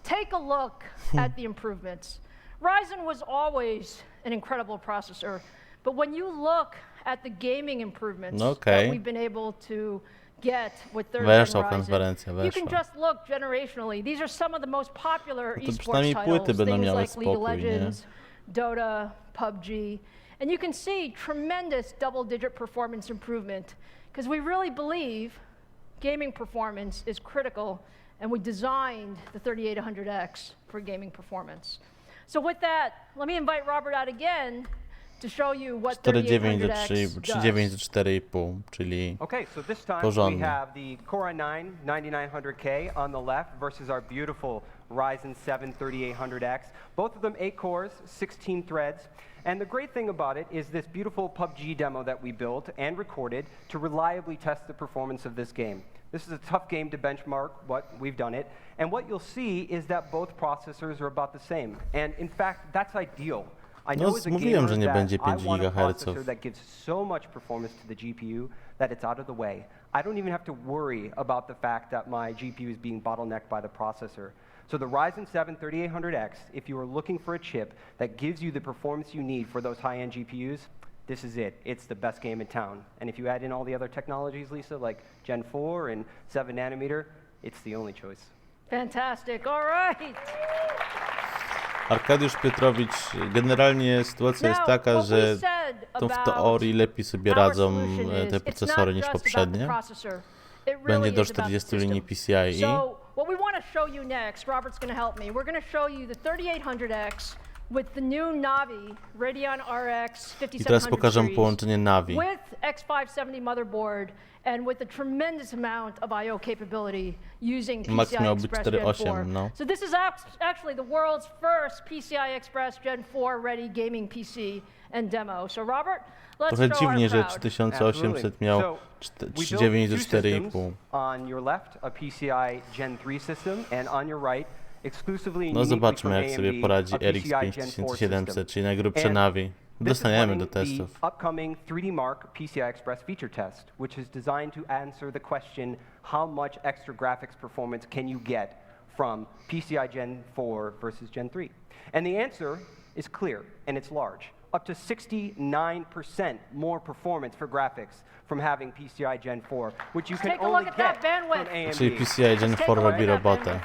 take a look at the improvements. Ryzen was always an incredible processor, but when you look at the gaming improvements that we've been able to get with third Weszła gen konferencja, Ryzen. You can weszła. just look generationally. These are some of the most popular No to esports przynajmniej titles, płyty będą things miały like League of spokój, nie? Legends, Dota, PUBG. And you can see tremendous double-digit performance improvement because we really believe gaming performance is critical, and we designed the 3800X for gaming performance. So with that, let me invite Robert out again to show you what 3800X 3900 do 4,5, czyli Okay, so this time we porządnie. have the Core i9 9900K on the left versus our beautiful Ryzen 7 3800X. Both of them 8 cores, 16 threads. And the great thing about it is this beautiful PUBG demo that we built and recorded to reliably test the performance of this game. This is a tough game to benchmark, but we've done it. And what you'll see is that both processors are about the same. And in fact, that's ideal. I know as a mówiłem, że nie gamer będzie that I 5 want a GHz. processor that gives so much performance to the GPU that it's out of the way. I don't even have to worry about the fact that my GPU is being bottlenecked by the processor. So the Ryzen 7 3800X, if you are looking for a chip that gives you the performance you need for those high-end GPUs, this is it. It's the best game in town. And if you add in all the other technologies, Lisa, like Gen 4 and 7 nanometer, it's the only choice. Fantastic. All right. Arkadiusz Piotrowicz, generalnie sytuacja jest taka, że to w teorii lepiej sobie radzą te procesory niż poprzednie. Będzie do 40 linii PCIe. So what we want to show you next, Robert's going to help me. We're going to show you the 3800X with the new Navi Radeon RX 5700 I teraz pokażę połączenie Navi. with X570 motherboard and with a tremendous amount of I/O capability using Max PCI miał być Express Gen 4. 4.8, no. So this is actually the world's first PCI Express Gen 4 ready gaming PC and demo. So Robert, let's Trochę show dziwnie, our że crowd. 3800 miał 3.9 do 4.5. On your left, a PCI Gen 3 system, and on your right, exclusively No zobaczmy, jak sobie poradzi RX 5700, czyli najgrubsze Navi. Dostaniemy do testów. The upcoming 3D Mark PCI Express feature test, which is designed to answer the question, how much extra graphics performance can you get from PCI Gen 4 versus Gen 3? And the answer is clear, and it's large. Up to 69% more performance for graphics from having PCI Gen 4, which you can only get from AMD. Czyli PCI Gen 4 robi robotę.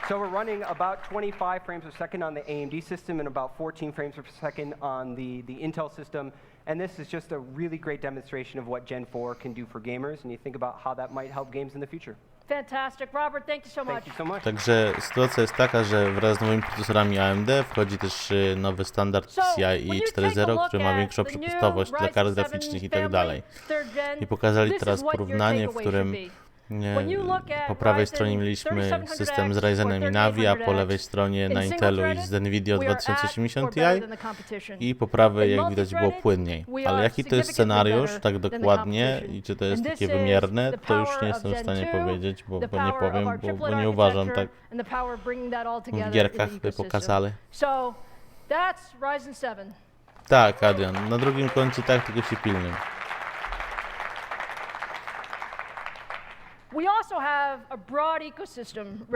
So we're running about 25 frames per second on the AMD system and about 14 frames per second on the Intel system. And this is just a really great demonstration of what Gen 4 can do for gamers, and you think about how that might help games in the future. Fantastic. Robert, thank you so much. Thank you so much. Także sytuacja jest taka, że wraz z nowymi procesorami AMD wchodzi też nowy standard PCIe 4.0, który ma większą przepustowość dla kart graficznych i tak dalej. I pokazali teraz porównanie, w którym po prawej stronie mieliśmy system z Ryzenem i Navi, a po lewej stronie na Intelu i z Nvidia 2080 Ti i po prawej, jak widać, było płynniej. Ale jaki to jest scenariusz, tak dokładnie, i czy to jest takie wymierne, to już nie jestem w stanie powiedzieć, bo nie powiem, bo nie uważam, tak w gierkach by pokazali. Tak, Adrian, na drugim końcu tak, tylko się pilnuj.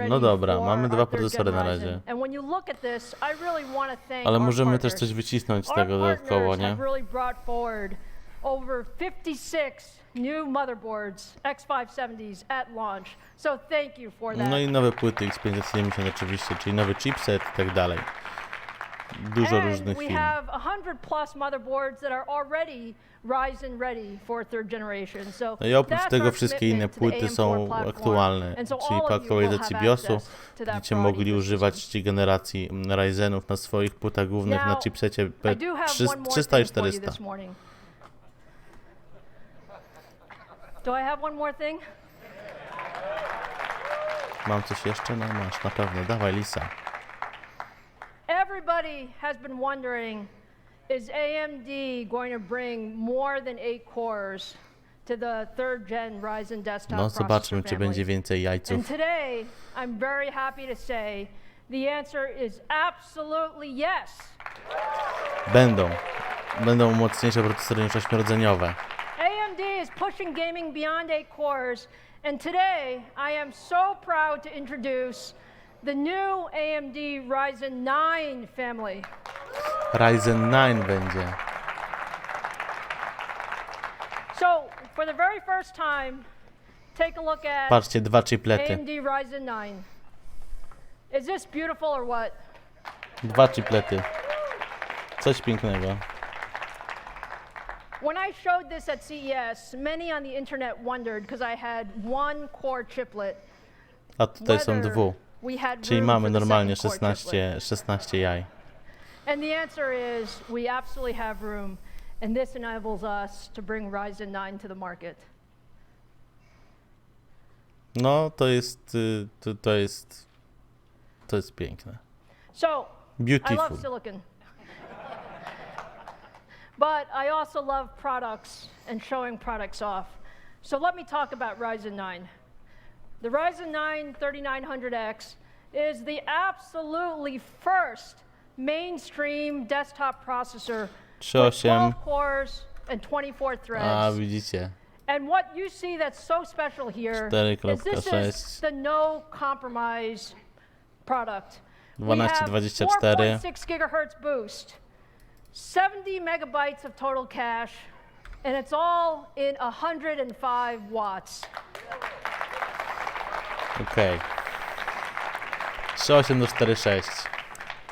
No dobra, mamy dwa procesory na razie. Ale możemy też coś wycisnąć z tego dodatkowo, nie? Over 56 new motherboards, X570s at launch. So thank you for that. No i nowe płyty X570 oczywiście, czyli nowy chipset i tak dalej. Dużo różnych firm. We have 100+ motherboards that are already Ryzen ready for third generation. So no i oprócz tego wszystkie inne płyty są aktualne, czyli po aktualizacji BIOSu będziecie mogli używać trzeciej generacji Ryzenów na swoich płytach głównych na chipsecie P300 i 400. Do I have one more thing? Mam coś jeszcze? No masz, na pewno. Dawaj, Lisa. Everybody has been wondering, is AMD going to bring more than 8 cores to the third gen Ryzen desktop No zobaczmy, czy będzie więcej And jajców. today, I'm very happy to say, the answer is absolutely yes. Będą mocniejsze procesory niż 8-rdzeniowe. AMD is pushing gaming beyond 8 cores, and today I am so proud to introduce the new AMD Ryzen 9 family. Ryzen 9 będzie. So, for the very first time take a look at Patrzcie, 2 chiplety. AMD Ryzen 9. Is this beautiful or what? 2 chiplety. Coś pięknego. When I showed this at CES, many on the internet wondered, because I had 1 core chiplet, A tutaj są 2. we had Czyli room mamy for the normalnie second core chiplet. 16 jaj. And the answer is we absolutely have room, and this enables us to bring Ryzen 9 to the market. No, to jest piękne. So, Beautiful. I love silicon. But I also love products and showing products off. So let me talk about Ryzen 9. The Ryzen 9 3900X is the absolutely first mainstream desktop processor with 12 cores and 24 threads. A, widzicie. And what you see that's so special here is this is the no compromise product. We have 4.6 gigahertz boost, 70 megabytes of total cache, and it's all in 105 watts. Okay. 3.8 do 4.6.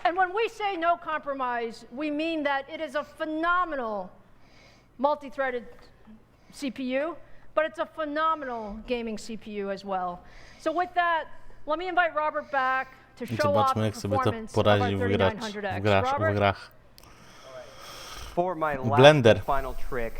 And when we say no compromise, we mean that it is a phenomenal multi-threaded CPU, but it's a phenomenal gaming CPU as well. So with that, let me invite Robert back to show off the performance of our 3900X. Robert? For my last and final trick,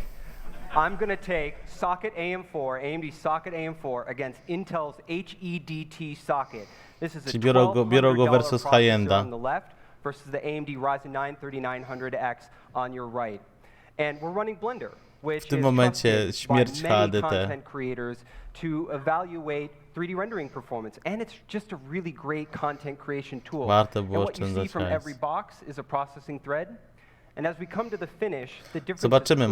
I'm going to take socket AM4, AMD socket AM4 against Intel's HEDT socket. This is a $1,200 versus processor on the left versus the AMD Ryzen 9 3900X on your right. And we're running Blender, which is trusted by many content creators to evaluate 3D rendering performance. And it's just a really great content creation tool. And what you see from every box is a processing thread. And as we come to the finish, the difference is clear.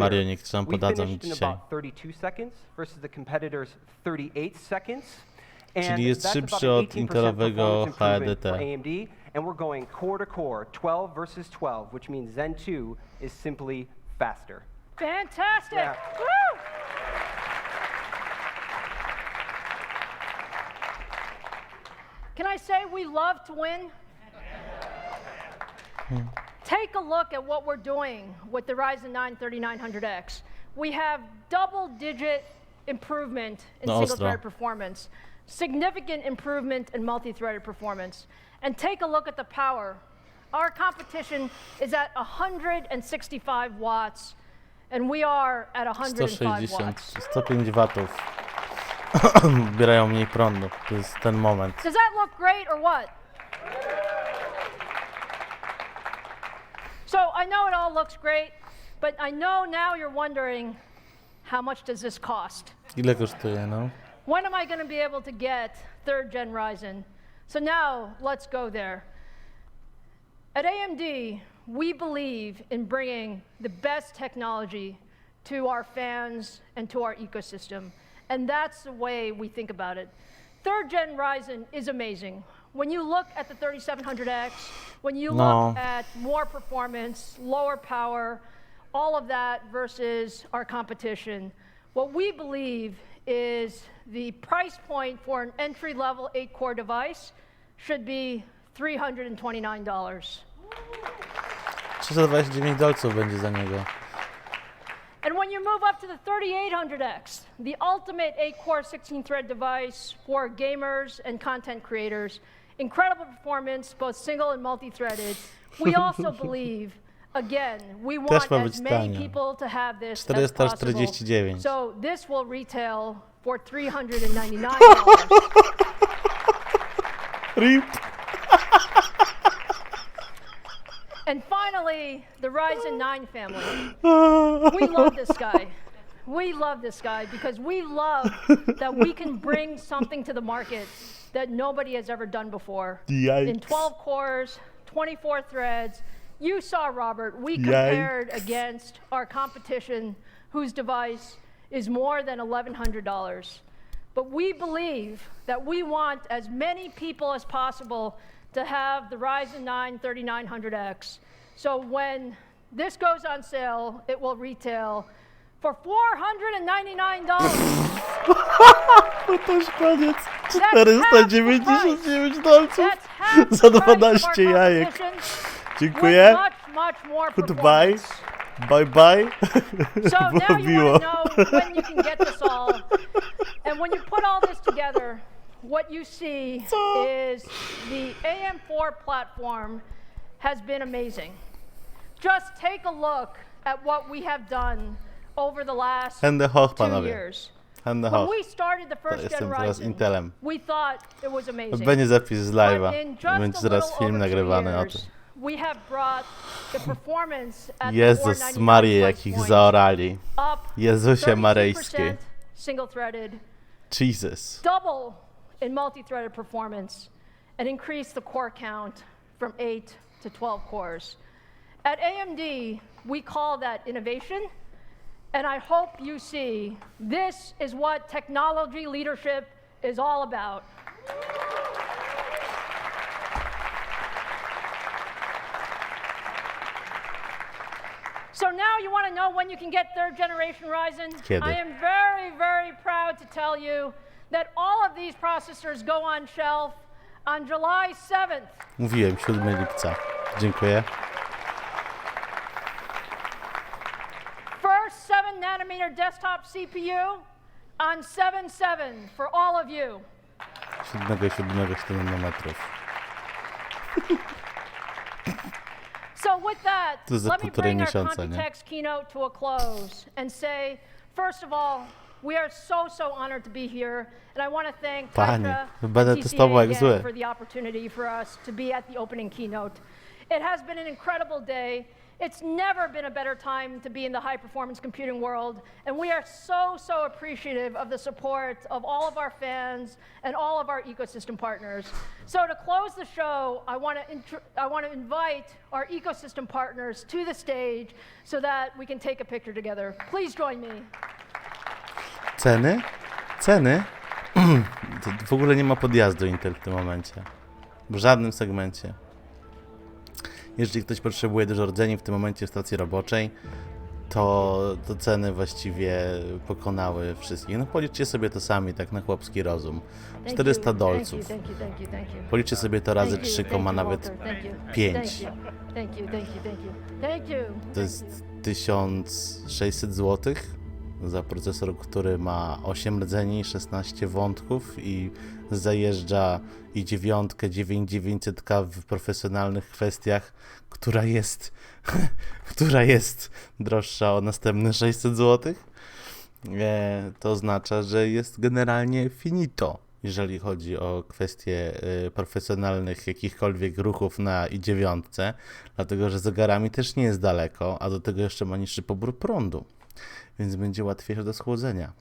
We finished in about 32 seconds versus the competitor's 38 seconds. Czyli jest szybszy od Intelowego HEDT. AMD, and we're going core to core, 12 versus 12, which means Zen 2 is simply faster. Fantastic! Yeah. Woo! Can I say we love to win? Take a look at what we're doing with the Ryzen 9 3900X. We have double-digit improvement in single-threaded performance, significant improvement in multi-threaded performance. And take a look at the power. Our competition is at 165 watts, and we are at 105 watts. 105 watów. Bierają mniej prądu. To jest ten moment. Does that look great or what? So I know it all looks great, but I know now you're wondering, how much does this cost? Ile kosztuje, no? When am I going to be able to get 3rd gen Ryzen? So now let's go there. At AMD, we believe in bringing the best technology to our fans and to our ecosystem. And that's the way we think about it. 3rd gen Ryzen is amazing. When you look at the 3700X, when you look at more performance, lower power, all of that versus our competition, what we believe is the price point for an entry-level 8-core device should be $329. $329 będzie za niego. And when you move up to the 3800X, the ultimate 8-core 16-thread device for gamers and content creators, incredible performance, both single and multi-threaded. We also believe, again, we want as many people to have this as possible. So this will retail for $399. RIP. And finally, the Ryzen 9 family. We love this guy. We love this guy because we love that we can bring something to the market that nobody has ever done before. Yikes. In 12 cores, 24 threads. You saw, Robert, we compared against our competition whose device is more than $1,100. But we believe that we want as many people as possible to have the Ryzen 9 3900X. So when this goes on sale, it will retail for $499. To już koniec. 499 dolców za 12 jajek. Dziękuję. Goodbye. Bye bye. So now you want to know when you can get this all. And when you put all this together, what you see is the AM4 platform has been amazing. Just take a look at what we have done over the last 2 years. When we started the first generation, we thought it was amazing. Będzie zapis z live'a. But in just Będzie a zaraz little film over 2 nagrywany o tym. years, we have brought the performance at the Jezus 499 Maria, price jakich point zaorali. up Jezusie 32% Maryjski. single-threaded, Jesus. double in multi-threaded performance, and increase the core count from 8 to 12 cores. At AMD, we call that innovation, and I hope you see this is what technology leadership is all about. So now you want to know when you can get third generation Ryzen? Kiedy? I am very, very proud to tell you that all of these processors go on shelf on July 7th. Mówiłem, 7 lipca. Dziękuję. First 7-nanometer desktop CPU on 7/7 for all of you. 7 nanometrów. So with that, To za let me półtorej bring our miesiąca, nie? Computex keynote to a close and say, first of all, we are so honored to be here, and I want to thank Panie, Tasha będę and testował jak again zły. for the opportunity for us to be at the opening keynote. It has been an incredible day. It's never been a better time to be in the high-performance computing world, and we are so appreciative of the support of all of our fans and all of our ecosystem partners. So to close the show, I want to invite our ecosystem partners to the stage so that we can take a picture together. Please join me. Ceny? Ceny? To w ogóle nie ma podjazdu Intel w tym momencie. W żadnym segmencie. Jeżeli ktoś potrzebuje dużo rdzeni w tym momencie w stacji roboczej, to ceny właściwie pokonały wszystkich. No policzcie sobie to sami, tak na chłopski rozum. 400 dolców. Policzcie sobie to razy 3, nawet 5. To jest 1600 zł za procesor, który ma 8 rdzeni, 16 wątków i zajeżdża i 9900K w profesjonalnych kwestiach, która jest droższa o następne 600 zł. To oznacza, że jest generalnie finito, jeżeli chodzi o kwestie profesjonalnych jakichkolwiek ruchów na i9, dlatego że zegarami też nie jest daleko, a do tego jeszcze ma niższy pobór prądu, więc będzie łatwiejsze do schłodzenia.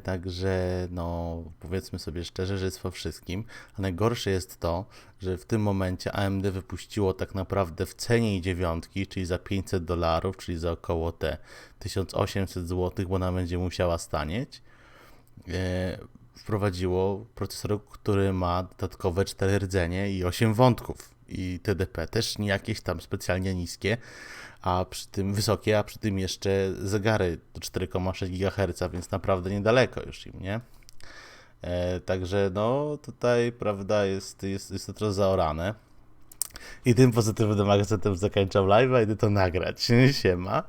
Także no powiedzmy sobie szczerze, że jest po wszystkim, a najgorsze jest to, że w tym momencie AMD wypuściło tak naprawdę w cenie i9, czyli za $500, czyli za około te 1800 zł, bo ona będzie musiała stanieć, wprowadziło procesor, który ma dodatkowe 4 rdzenie i 8 wątków i TDP, też nie jakieś tam specjalnie niskie, a przy tym wysokie, a przy tym jeszcze zegary do 4,6 GHz, więc naprawdę niedaleko już im, nie? Także no tutaj, prawda, jest to trochę zaorane. I tym pozytywnym akcentem zakończam live'a, idę to nagrać. Siema.